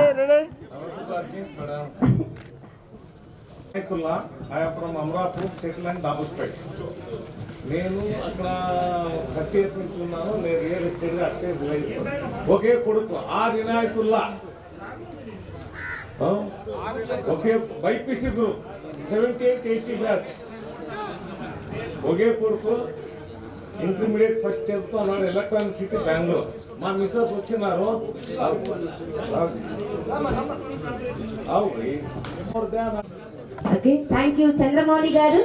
From Amarapur, settle and Dabaspet. నేను అక్కడ 30 years నుంచి ఉన్నాను. నేను రియల్ ఎస్టేట్గా అట్టే ఒకే కొడుకు వినాయకుల్లా, ఒకే బైపీసీ గ్రూప్ 78-80 బ్యాచ్. ఒకే కొడుకు ఇంటర్మీడియట్ ఫస్ట్ చదువుతున్నాడు, ఎలక్ట్రానిక్ సిటీ బెంగళూరు. మా మిస్సెస్ వచ్చినారు. Okay, thank you. చంద్రమౌళి గారు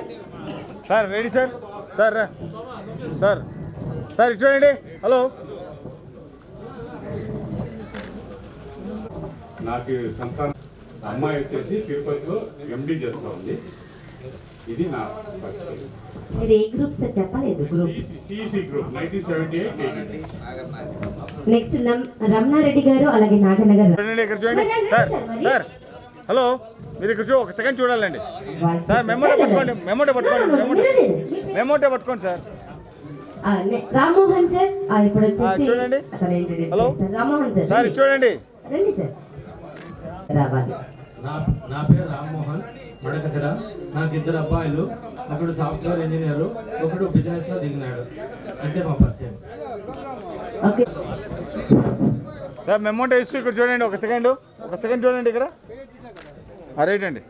sir. Ready sir. Sir sir sir ఇటు చూడండి. హలో నాకు సంతానం అమ్మాయి వచ్చేసి తిరుపతిలో ఎండి చేస్తూ ఉంది. ఇది నా పరిచయం. మీరు ఏ గ్రూప్ సార్ చెప్పలేదు? Group CEC group 1978. Next Ramana Reddy గారు, అలాగే నాగన్న గారు. ఇక్కడ చూడండి. సార్ సార్ హలో, మీరు ఇక్కడ ఒక సెకండ్ చూడాలండి సార్. మెమోటో పట్టుకోండి. మెమోటో పట్టుకోండి సార్. రామ్మోహన్ సార్ ఇప్పుడు వచ్చేసి చూడండి. Hello Rammohan sir. సార్ చూడండి. రండి సార్, రావాలి. నా పేరు రామ్మోహన్ మడకసిర. నాకు 2 అబ్బాయిలు. ఒకడు సాఫ్ట్వేర్ ఇంజనీర్, ఒకడు బిజినెస్ లో దిగినాడు. అంతే మా పరిచయం. ఓకే సార్, మెమోటో ఇస్తూ ఇక్కడ చూడండి. ఒక సెకండ్ చూడండి ఇక్కడ. రైట్ అండి.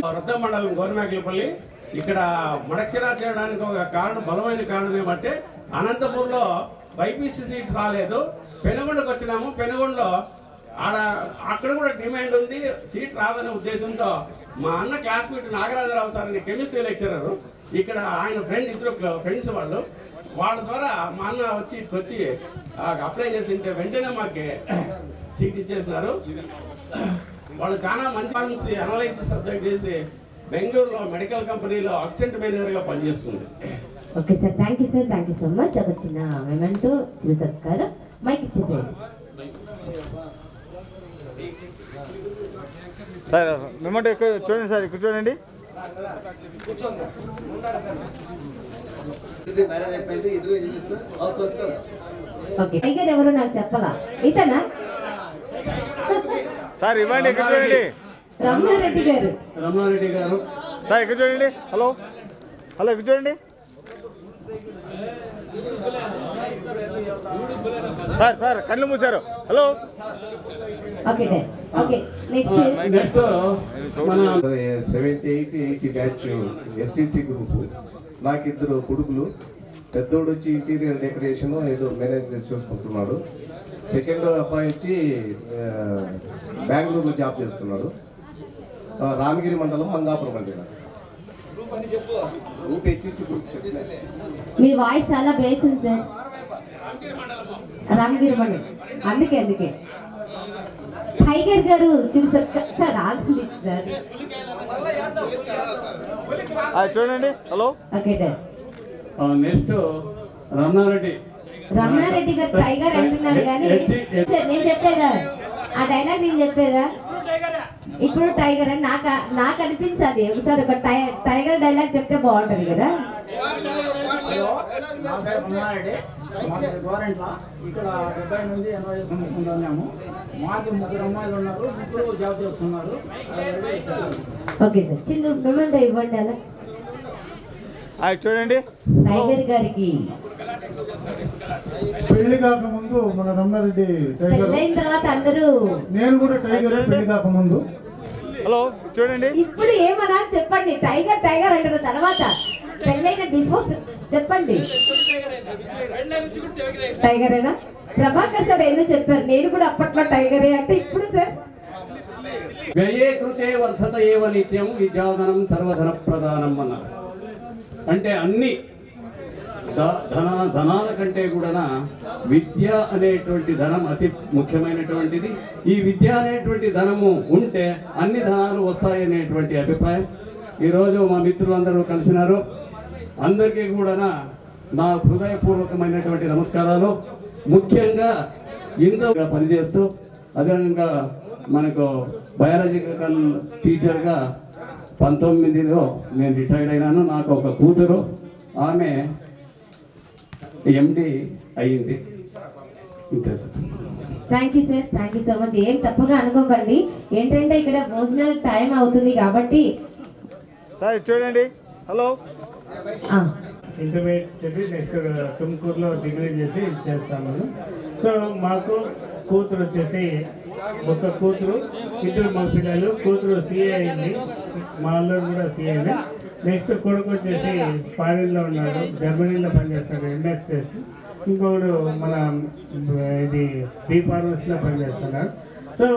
వృద్ధ మండలం గోరమేకలపల్లి. ఇక్కడ మడక్షరా చేయడానికి ఒక కారణం, బలమైన కారణం ఏమంటే అనంతపూర్లో బైపీసీ సీట్ రాలేదు. పెనుగొండకు వచ్చినాము. పెనుగొండలో అక్కడ కూడా డిమాండ్ ఉంది, సీట్ రాదనే ఉద్దేశంతో మా అన్న క్లాస్మేట్ నాగరాజరావు సార్ అని కెమిస్ట్రీ లెక్చరర్, ఇక్కడ ఆయన ఫ్రెండ్, ఇద్దరు ఫ్రెండ్స్ వాళ్ళ ద్వారా మా అన్న వచ్చి అప్లై చేసి ఉంటే వెంటనే మాకు సీట్ ఇచ్చేసినారు. వాళ్ళు చాలా మంచి ఫార్మసీ అనాలైసిస్ సబ్జెక్ట్ చేసి బెంగళూరులో మెడికల్ కంపెనీలో అసిస్టెంట్ మేనేజర్గా పనిచేస్తుంది. Okay sir, thank you sir, thank you so much. ఒక చిన్న మెమెంటో చిరు సత్కారం మైక్ ఇచ్చేసేయండి. సార్ మెమెంటో ఇక్కడ చూడండి సార్, ఇక్కడ చూడండి. ఓకే, టైగర్ ఎవరో నాకు చెప్పాలా, ఇతనా? సార్ ఇవ్వండి, ఇక్కడ చూడండి. రమణారెడ్డి గారు. రమణారెడ్డి గారు సార్ ఇక్కడ చూడండి. హలో హలో, ఇక్కడ చూడండి సార్. సార్ కళ్ళు మూసారు. Hello. Okay okay, next 78-80 batch FCC group. నాకు ఇద్దరు కొడుకులు. పెద్దోడు వచ్చి ఇంటీరియర్ డెకరేషన్ ఏదో మేనేజ్ చూసుకుంటున్నాడు. సెకండ్ అబ్బాయి వచ్చి బెంగళూరులో జాబ్ చేస్తున్నాడు. రామగిరి మండలం మంగాపురం మండలం. Group HCC group. మీ వాయిస్ చాలా బేస్ ఉంది సార్. రామగిరి మండలం. అందుకే టైగర్ గారు చూసారు సార్, ఆగండి సార్. చూడండి. Hello. Okay next Ramanareddy. Ramanareddy గారు టైగర్ అంటున్నారు కానీ నేను చెప్పేదా ఆ డైలాగ్, నేను చెప్పేదా ఇప్పుడు టైగర్ అని నాకు అనిపించాలి. ఒకసారి ఒక టైగర్ డైలాగ్ చెప్తే బాగుంటది కదా. ఇక్కడ 70 నుండి 80 సంవత్సరాలు ఉన్నాము. మాకు 3 అమ్మాయిలు ఉన్నారు, 3 జాబ్ చేస్తున్నారు. ఓకే సార్, చిన్న మెమెంటో ఇవ్వండి. అలా చూడండి. టైగర్ గారికి పెళ్లి కాకముందు మన రమణారెడ్డి టైగర్, పెళ్ళైన తర్వాత అందరూ నేను కూడా టైగర్ పెళ్లి కాకముందు. హలో చూడండి. ఇప్పుడు ఏమన్నా చెప్పండి, టైగర్ టైగర్ అంటున్న తర్వాత పెళ్ళైన బిఫోర్ చెప్పండి. టైగరేనా? ప్రభాకర్ సార్ ఏదో చెప్పారు, నేను కూడా అప్పట్లో టైగరే అంటే ఇప్పుడు సార్. వ్యయే కృతే వర్ధత ఏవ నిత్యం విద్యాధనం సర్వధన ప్రధానం అన్నారు. అంటే అన్ని ధనాల కంటే కూడా విద్య అనేటువంటి ధనం అతి ముఖ్యమైనటువంటిది. ఈ విద్య అనేటువంటి ధనము ఉంటే అన్ని ధనాలు వస్తాయనేటువంటి అభిప్రాయం. ఈరోజు మా మిత్రులందరూ కలిసినారు. అందరికీ కూడా నా హృదయపూర్వకమైనటువంటి నమస్కారాలు. ముఖ్యంగా ఇంత పనిచేస్తూ అదేవిధంగా మనకు బయాలజికల్ టీచర్గా 19లో నేను రిటైర్డ్ అయినాను. నాకు ఒక కూతురు, ఆమె ఎండి అయ్యింది. ఇంతే sir. Thank you sir, thank you so much. ఏం తప్పగా అనుకోకండి, ఏంటంటే ఇక్కడ భోజనాల టైం అవుతుంది కాబట్టి. సార్ చూడండి. హలో. ఇంటర్మీడియట్ చదివి నెక్స్ట్ తుమ్కూరులో డిగ్రీ చేసి చేస్తాను. సో మాకు కూతురు వచ్చేసి ఒక కూతురు, ఇద్దరు మా పిల్లలు. కూతురు సిఏ అయింది, మా అల్లుడు కూడా సిఏ అయింది. నెక్స్ట్ కొడుకు వచ్చేసి ఫారిన్లో ఉన్నాడు, జర్మనీలో పనిచేస్తాడు, ఎంఎస్ చేసి. ఇంకొకడు మన ఇది బీ ఫార్మసీలో పనిచేస్తున్నాడు. సో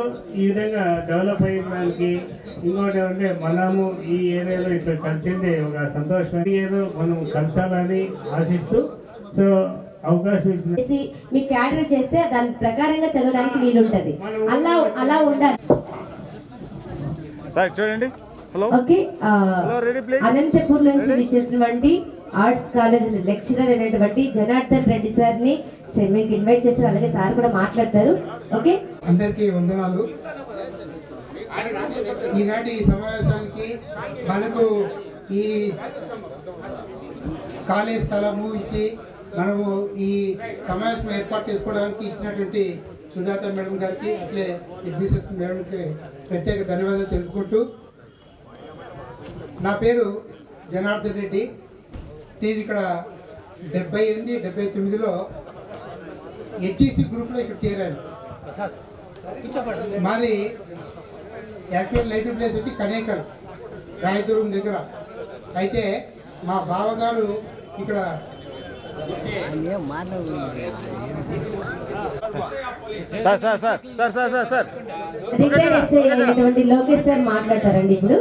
ఈ విధంగా డెవలప్ అయ్యడానికి ఇంకోటి ఏమంటే మనము ఈ ఏరియాలో ఇప్పుడు కలిసింది ఒక సంతోషం. ఏదో మనం కలిసాలని ఆశిస్తూ సో అవకాశం ఇచ్చింది. మీ క్యాడర్ చేస్తే దాని ప్రకారంగా చదవడానికి వీలుంటది, అలా ఉండాలి. సార్ చూడండి. హలో. ఓకే, అనంతపూర్ నుంచి విచ్చేసినటువంటి ఆర్ట్స్ కాలేజ్ లెక్చరర్ అయినటువంటి జనార్దన్ రెడ్డి సార్ ని మీకు ఇన్వైట్ చేశారు. అలాగే సార్ కూడా మాట్లాడతారు. ఓకే, అందరికీ వందనాలు. ఈనాటి సమావేశానికి మనకు ఈ కాలేజ్ స్థలము ఇచ్చి మనము ఈ సమావేశం ఏర్పాటు చేసుకోవడానికి ఇచ్చినటువంటి సుజాత మేడం గారికి, అట్లే అడ్మినిస్ట్రేషన్ మేడంకి ప్రత్యేక ధన్యవాదాలు తెలుపుకుంటూ, నా పేరు జనార్దన్ రెడ్డి. నేను ఇక్కడ 78-79లో హెచ్ఈసి గ్రూప్లో ఇక్కడ చేరాను. మాది యాక్చువల్ నేటివ్ ప్లేస్ వచ్చి కనేకల్, రాయదుర్గం దగ్గర. అయితే మా బావగారు ఇక్కడ సార్ రిటైర్డ్ ఎస్ఐ అయినటువంటి లోకేష్ సార్ మాట్లాడతారండి ఇప్పుడు.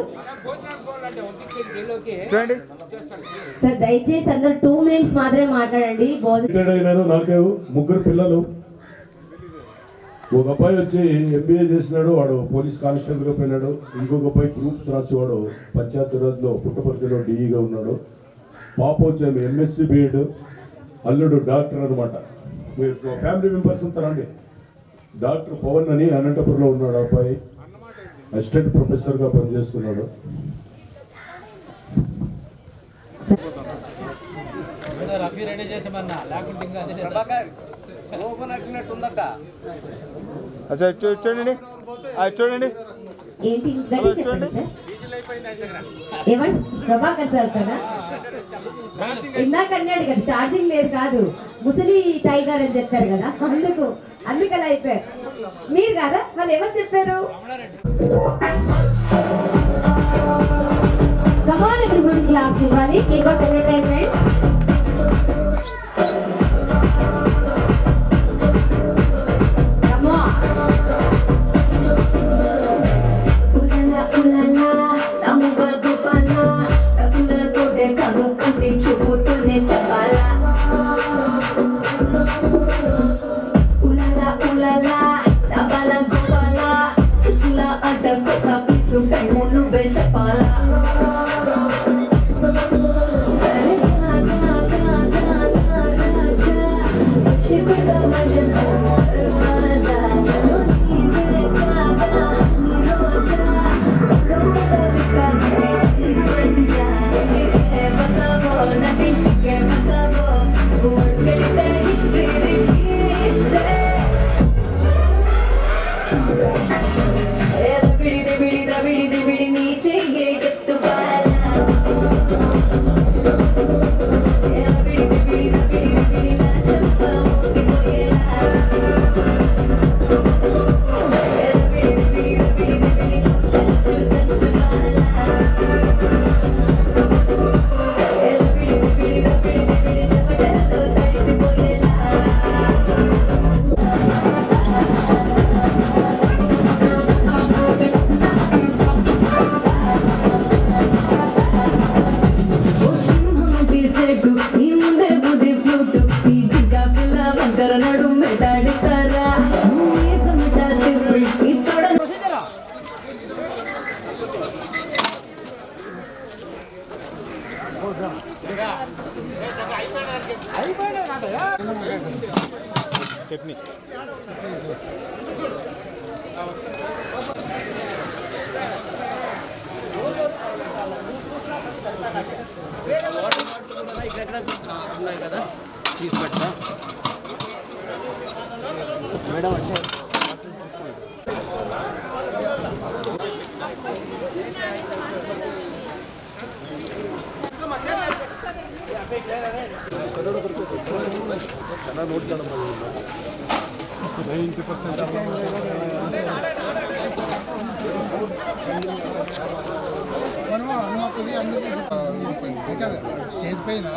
చూడండి సార్ దయచేసి అందరు 2 minutes మాత్రమే మాట్లాడండి. రిటైర్డ్ అయినారు. నాకు 3 పిల్లలు. ఒక అబ్బాయి వచ్చి MBA చేసినాడు, వాడు పోలీస్ కానిస్టేబుల్గా పోయినాడు. ఇంకొక అబ్బాయి గ్రూప్స్ రాసేవాడు పంచాయతీరాజ్లో పుట్టపర్తిలో DEగా ఉన్నాడు. పాప వచ్చి MSc B.Ed, అల్లుడు డాక్టర్ అనమాట. మీరు ఫ్యామిలీ మెంబర్స్ ఉంటారండి. డాక్టర్ పవన్ అని అనంతపురంలో ఉన్నాడు. అబ్బాయి అసిస్టెంట్ ప్రొఫెసర్గా పనిచేస్తున్నాడు. చూడండి చూడండి ఏంటి చెప్పండి సార్. ఏమండి ప్రభాకర్ సార్ కదా ఇందాక అన్నాడు కదా ఛార్జింగ్ లేదు కాదు ముసలి టైగర్ అని చెప్పారు కదా, అందుకు అలా అయిపోయారు. మీరు కదా వాళ్ళు ఎవరు చెప్పారు? కమాన్ ఎవ్రీబడీ క్లాప్స్ ఇవ్వాలి బికాజ్ ఎంటర్టైన్మెంట్. చూపుతూనే చెప్పాలా ఉలలా ఉలలా డబాల గోపాల ఇసుల అడ్డ కోసా పిసు టైము నువ్వే చెప్పాలా చట్నీ ఉన్నాయి కదా తీసి పెట్టా మేడం అంటే ಚೆನ್ನಾಗಿ ನೋಡ್ಕೊಳ್ಳೋಣ 90% స్టేజ్ పైన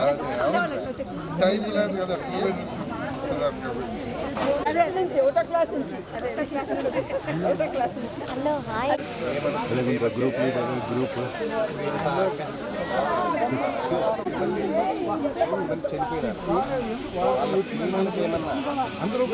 టైం లేదు కదా. గ్రూప్ గ్రూప్ అందరూ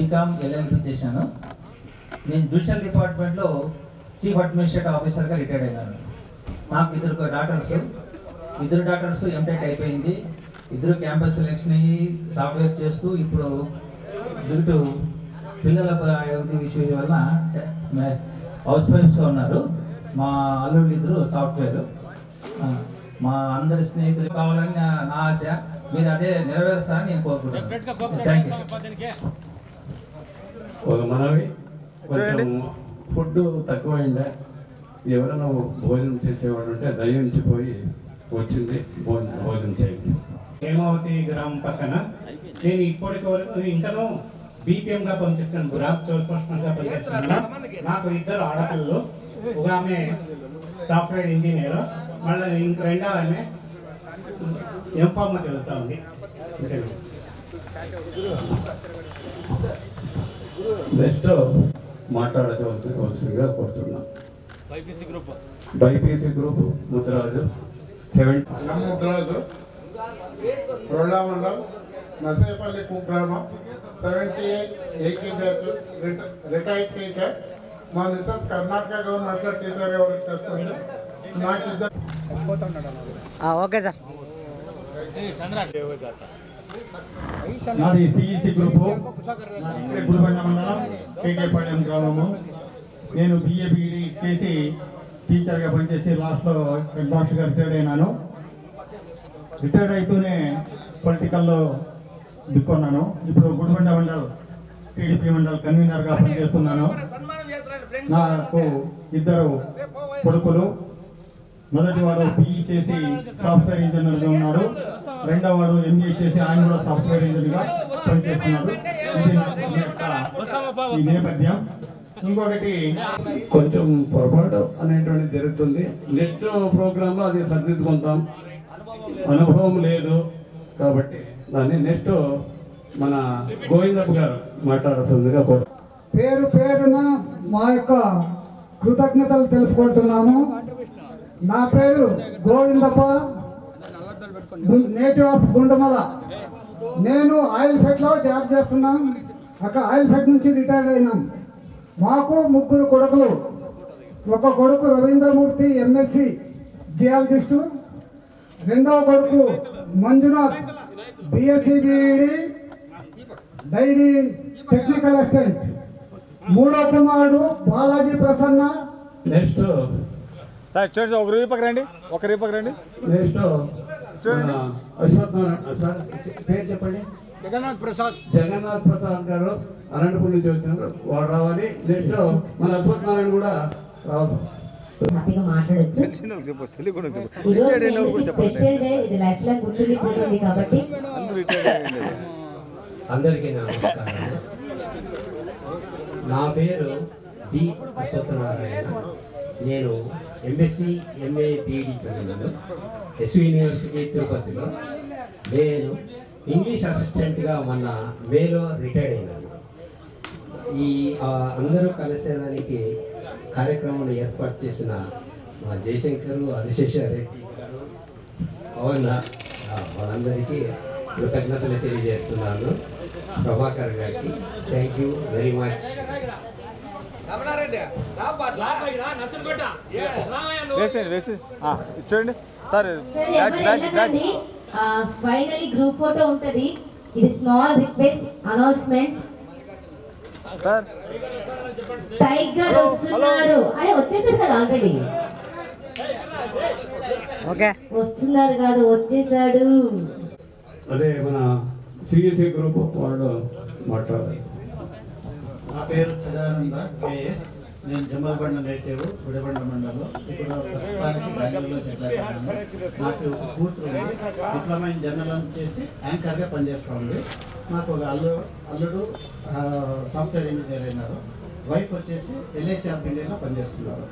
బీకామ్ ఎల్ఎల్బి చేశాను. నేను జ్యుడిషియల్ డిపార్ట్మెంట్లో చీఫ్ అడ్మినిస్ట్రేటివ్ ఆఫీసర్గా రిటైర్డ్ అయినాను. నాకు ఇద్దరు డాక్టర్స్ ఎంటెక్ అయిపోయింది. ఇద్దరు క్యాంపస్ సెలెక్షన్ అయ్యి సాఫ్ట్వేర్ చేస్తూ ఇప్పుడు డ్యూ టు పిల్లల విషయం వల్ల హౌస్ వైఫ్స్గా ఉన్నారు. మా అల్లుళ్ళు ఇద్దరు సాఫ్ట్వేర్. మా అందరి స్నేహితులు కావాలని నా ఆశ. మీరు అదే నెరవేరుస్తారని నేను కోరుకుంటున్నాను. Thank you. ఒక మనవి, కొంచెం ఫుడ్ తక్కువైండే, ఎవరైనా భోజనం చేసేవాడు ఉంటే దయించిపోయి వచ్చింది భోజనం చేయండి. హేమావతి గ్రామం పక్కన నేను ఇప్పటికి వరకు ఇంకనూ బీపీఎంగా పనిచేస్తాను, గ్రామ చైర్పర్సన్గా పనిచేస్తున్నాను. నాకు ఇద్దరు ఆడపిల్లలు, ఒక ఆమె సాఫ్ట్వేర్ ఇంజనీర్, మళ్ళీ ఇంక రెండో ఆమె ఎంఫార్మా చదువుతా ఉంది. నెక్స్ట్ మాట్లాడవలసిందిగా కోరుతున్నాం. BiPC group Mudraju 70. ముద్రాజు రొల్లా మండల్ నర్సేపల్లి కుగ్రామం 78 ఏకీ బ్యాచ్ రిటైర్డ్ టీచర్. మా మిస్సెస్ కర్ణాటక గవర్నమెంట్లో టీచర్గా వర్క్ చేస్తుంది. నాకు ఇద్దరు. Okay sir. నాది సిఈసి గ్రూపు, ఇక్కడే గుడిబండ మండలం కేకేపాళ్యం గ్రామము. నేను బిఏ బిఈడి చేసి టీచర్గా పనిచేసి లాస్ట్లో హెడ్ మాస్టర్గా రిటైర్డ్ అయినాను. రిటైర్డ్ అయితూనే పొలిటికల్లో దిక్కున్నాను. ఇప్పుడు గుడిబండ మండల్ టీడీపీ మండల్ కన్వీనర్గా పనిచేస్తున్నాను. నాకు ఇద్దరు కొడుకులు. మొదటివాడు పిఈ చేసి సాఫ్ట్వేర్ ఇంజనీర్గా ఉన్నాడు. రెండోవాడు ఎంబీఏ చేసి ఆయన కూడా సాఫ్ట్వేర్ ఇంజనీర్గా పనిచేస్తున్నాడు. ఈ నేపథ్యం. ఇంకొకటి కొంచెం పొరపాటు అనేటువంటిది జరుగుతుంది. నెక్స్ట్ ప్రోగ్రాంలో అది సరిదిద్దుకుంటాం. అనుభవం లేదు కాబట్టి దాన్ని నెక్స్ట్ మన గోవిందప్ప గారు మాట్లాడుతుందిగా కోరు. పేరు పేరున మా యొక్క కృతజ్ఞతలు తెలుపుకుంటున్నాము. నా పేరు గోవిందప్ప, నేటివ్ ఆఫ్ గుండమల. నేను ఆయిల్ ఫెడ్లో జాబ్ చేస్తున్నాం. అక్కడ ఆయిల్ ఫెడ్ నుంచి రిటైర్ అయినాం. మాకు ముగ్గురు కొడుకులు. ఒక కొడుకు రవీంద్రమూర్తి ఎంఎస్సి జియాలజిస్టు, రెండవ కొడుకు Manjunath BSc BEd dairy technical assistant, మూడో కుమారుడు బాలాజీ ప్రసన్న. నెక్స్ట్ సార్ చూడండి, ఒక రూపాయకి రండి, ఒక రూపాయకి రండి. నెక్స్ట్ అశ్వత్ సార్ పేరు చెప్పండి. జగన్నాథ్ ప్రసాద్ గారు అనంతపురం నుంచి వచ్చినారు, వాడు రావాలి. నెక్స్ట్ మన అశ్వత్ నారాయణ కూడా రావాలి. హ్యాపీగా మాట్లాడొచ్చు. ఈ రోజు స్పెషల్ డే, ఇది లైఫ్ లాంగ్ గుర్తుండిపోతుంది కాబట్టి. అందరికీ నమస్కారం. నా పేరు డి అశ్వత్థనారాయణ. నేను ఎంఎస్సి ఎంఏ బిఈడి చదివాను ఎస్వి యూనివర్సిటీ తిరుపతిలో. నేను ఇంగ్లీష్ అసిస్టెంట్గా మొన్న మేలో రిటైర్డ్ అయినాను. ఈ అందరూ కలిసేదానికి కార్యక్రమం ఏర్పాటు చేసిన మా జయశంకర్, హరిశేషారెడ్డి గారు, పవన్, వాళ్ళందరికీ కృతజ్ఞతలు తెలియజేస్తున్నాను. ప్రభాకర్ గారికి థ్యాంక్ యూ వెరీ మచ్. చూడండి సార్, ఫైనలీ గ్రూప్ ఫోటో ఉంటది. ఇది స్మాల్ రిక్వెస్ట్ అనౌన్స్మెంట్. టైగర్ వస్తున్నారు. అదే వచ్చేసారు కదా ఆల్రెడీ. వస్తున్నారు కాదు, వచ్చేసాడు. అదే మన సిఎస్సి గ్రూప్ వాళ్ళు మాట్లాడాలి. నా పేరు సదానంద కేఎస్. నేను జమ్మలబండ నేటివ్, గుడిబండ మండలం. ఇప్పుడు ప్రస్తుతానికి బెంగళూరులో సెటిల్ అయ్యాను. నాకు కూతురు డిప్లొమా ఇన్ జర్నలిజం చేసి యాంకర్గా పనిచేస్తుంది. నాకు ఒక అల్లుడు సాఫ్ట్వేర్ ఇంజనీర్ అయినారు. వైఫ్ వచ్చేసి ఎల్ఐసి ఆఫ్ ఇండియాలో పనిచేస్తున్నారు.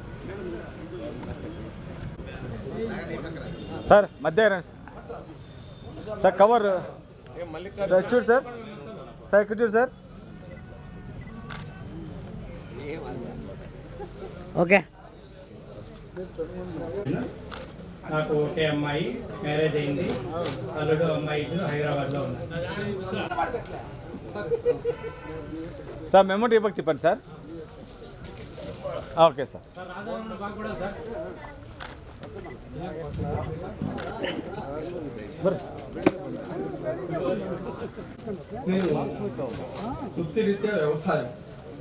సార్ మధ్య సార్ కవర్ చూడు సార్, సార్ ఇక్కడ చూడు సార్. ఓకే. నాకు ఒకే అమ్మాయి, మ్యారేజ్ అయింది. అల్లుడు అమ్మాయి ఇద్దరు హైదరాబాద్లో ఉన్నారు. సార్ మెమోటీ ఇవ్వక చెప్పండి సార్. Okay sir. నేను వృత్తిరీత్యా వ్యవసాయం.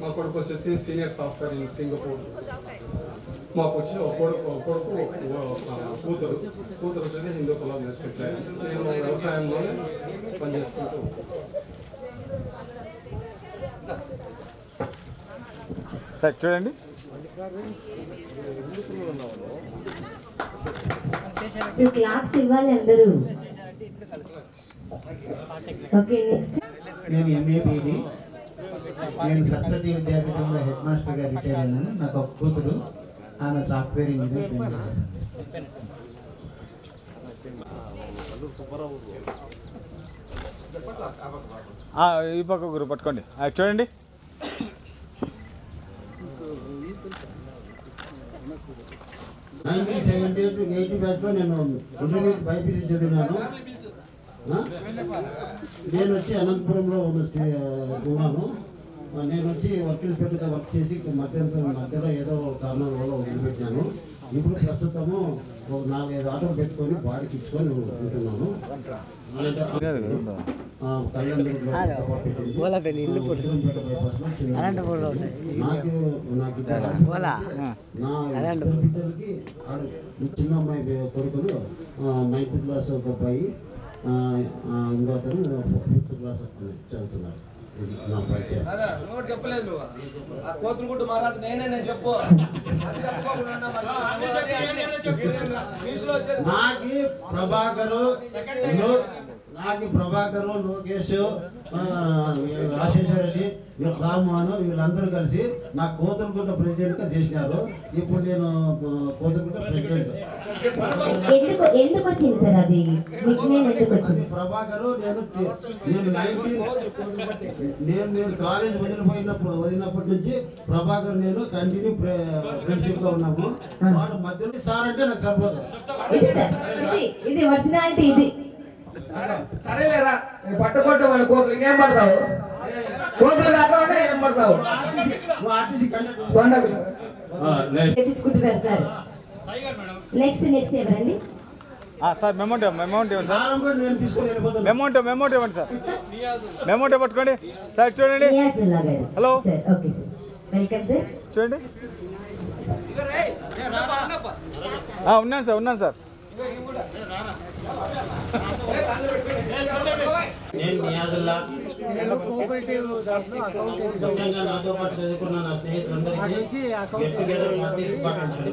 మా కొడుకు వచ్చేసి సీనియర్ సాఫ్ట్వేర్ ఇన్ సింగపూర్. మాకు వచ్చి ఒక కొడుకు కూతురు వచ్చేసి హిందూపులో సెటిల్ అయ్యాను. నేను వ్యవసాయంలోనే పనిచేసుకుంటూ సార్ చూడండి. క్లాప్స్ ఇవ్వాలి అందరూ. Okay next. నేను ఎంఏబిడి. నేను సరస్వతి విద్యాపీఠంలో హెడ్ మాస్టర్గా రిటైర్ అయినాను. నాకు ఒక కూతురు, ఆమె సాఫ్ట్వేర్ ఇంజనీర్. ఈ పక్క గురు పట్టుకోండి. చూడండి. నైన్టీన్ 78 బ్యాచ్లో నేను ఇంజనీరింగ్ బైపీసీ చదివినాను. నేను వచ్చి అనంతపురంలో ఉన్నాను. నేను వచ్చి వర్కిల్స్పేటగా వర్క్ చేసి మధ్యలో ఏదో కారణాల వల్ల వదిలిపెట్టాను. ఇప్పుడు ప్రస్తుతము ఒక 4-5 ఆటోలు పెట్టుకొని బాడీకి ఇచ్చుకొని ఉంటున్నాను. బిడ్డలకి చిన్న అమ్మాయి కొడుకులు 9th క్లాస్ ఒక అబ్బాయి, ఇంకో అతను 5th క్లాస్ చదువుతున్నారు. ఇది నా పరిచయం. చెప్పలేదు నువ్వు ఆ కోతులు గుడ్డు మహారాజు నేనే చెప్పు. నాకు ప్రభాకరు, లోకేష్, రాజేశ్వర రెడ్డి, రామ్మోహన్ వీళ్ళందరూ కలిసి నాకు కోతలగుట్ట ప్రెసిడెంట్ గా చేసినారు. ఇప్పుడు నేను కోతలగుట్ట ప్రెసిడెంట్. ఎందుకు వచ్చింది సార్ అది? ప్రభాకరు నేను కాలేజ్ వదిలినప్పటి నుంచి ప్రభాకర్ నేను కంటిన్యూ ఫ్రెండ్షిప్ గా ఉన్నాము. వాడు మధ్యలో సార్ అంటే నాకు సరిపోదు. ఇది ఒరిజినాలిటీ. ఇది సరేలేరా పట్టుకుంటే మన కోతులు ఇంకేం పడతావు? కోతులు కాకుండా ఏం పడతావు? తెచ్చుకుంటున్నారు సార్. నెక్స్ట్ ఎవరండి? సార్ మెమోంట్ ఇవ్వండి సార్. మెమోంట్ ఇవ్వండి సార్. మెమోంట్ పట్టుకోండి సార్. చూడండి. Hello okay sir, welcome sir. చూడండి. ఉన్నాను సార్. నేను నియాదుల్లా. ముఖ్యంగా నాతో పాటు చదువుకున్న నా స్నేహితులందరికీ గెట్ టుగెదర్ పార్టీ శుభాకాంక్షలు.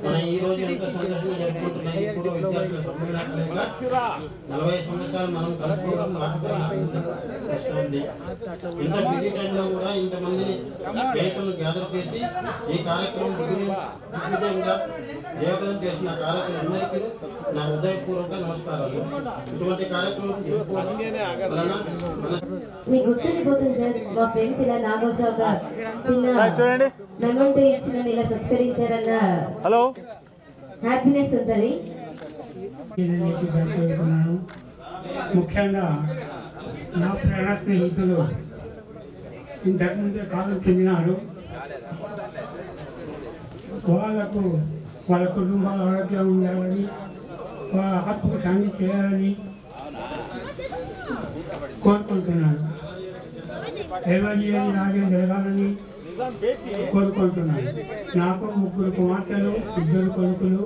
మనం ఈ రోజు ఎంత సంతోషంగా జరుపుకుంటున్నాం. ఇప్పుడు విద్యార్థుల సమ్మేళనంగా 40 సంవత్సరాలు మనం కలుసుకోవడం వస్తుంది. ఇంత బిజీ టైంలో కూడా ఇంతమందిని స్నేహితులను గ్యాదర్ చేసి ఈ కార్యక్రమం దిగ్విజయంగా జయప్రదం చేసిన కార్యక్రమాలందరికీ నా హృదయపూర్వక నమస్కారాలు. ఇటువంటి కార్యక్రమం మీకు గుర్తుండిపోతుంది సార్. మా ఫ్రెండ్స్ ఇలా నాగోసా ఒక చిన్న మెమెంటో ఇచ్చిన ఇలా సత్కరించారన్న హలో హ్యాపీనెస్ ఉంటుంది. ముఖ్యంగా నా ప్రేరణ స్నేహితులు ఇంతకుముందే కాలం చెందినారు. వాళ్ళ కుటుంబాల ఆరోగ్యం ఉండాలని, వాళ్ళ ఆత్మకు శాంతి చేయాలని కోరుకుంటున్నాను. ఎవరి రాజ్యం జరగాలని కోరుకుంటున్నాను. నాకు 3 కుమార్తెలు, 2 కొడుకులు,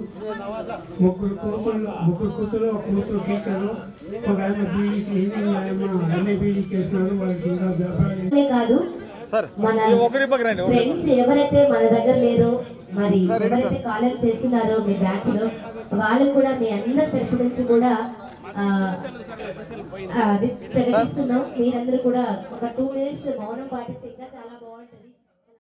3 కూతురు, ఒక కూతురు టీచరు, ఒక ఆయన బీడీకి ఎంఏ బీడీ చేస్తున్నారు. వాళ్ళకి ఇంకా కాదు మన ఫ్రెండ్స్ ఎవరైతే మన దగ్గర లేరో, మరి ఎవరైతే కాలేజ్ చేస్తున్నారో మీ బ్యాచ్ లో, వాళ్ళకి కూడా మీ అందరి తరపు నుంచి కూడా ప్రకటిస్తున్నాం. మీరందరూ కూడా ఒక 2 minutes మౌనం పాటిస్తే ఇంకా చాలా బాగుంటుంది.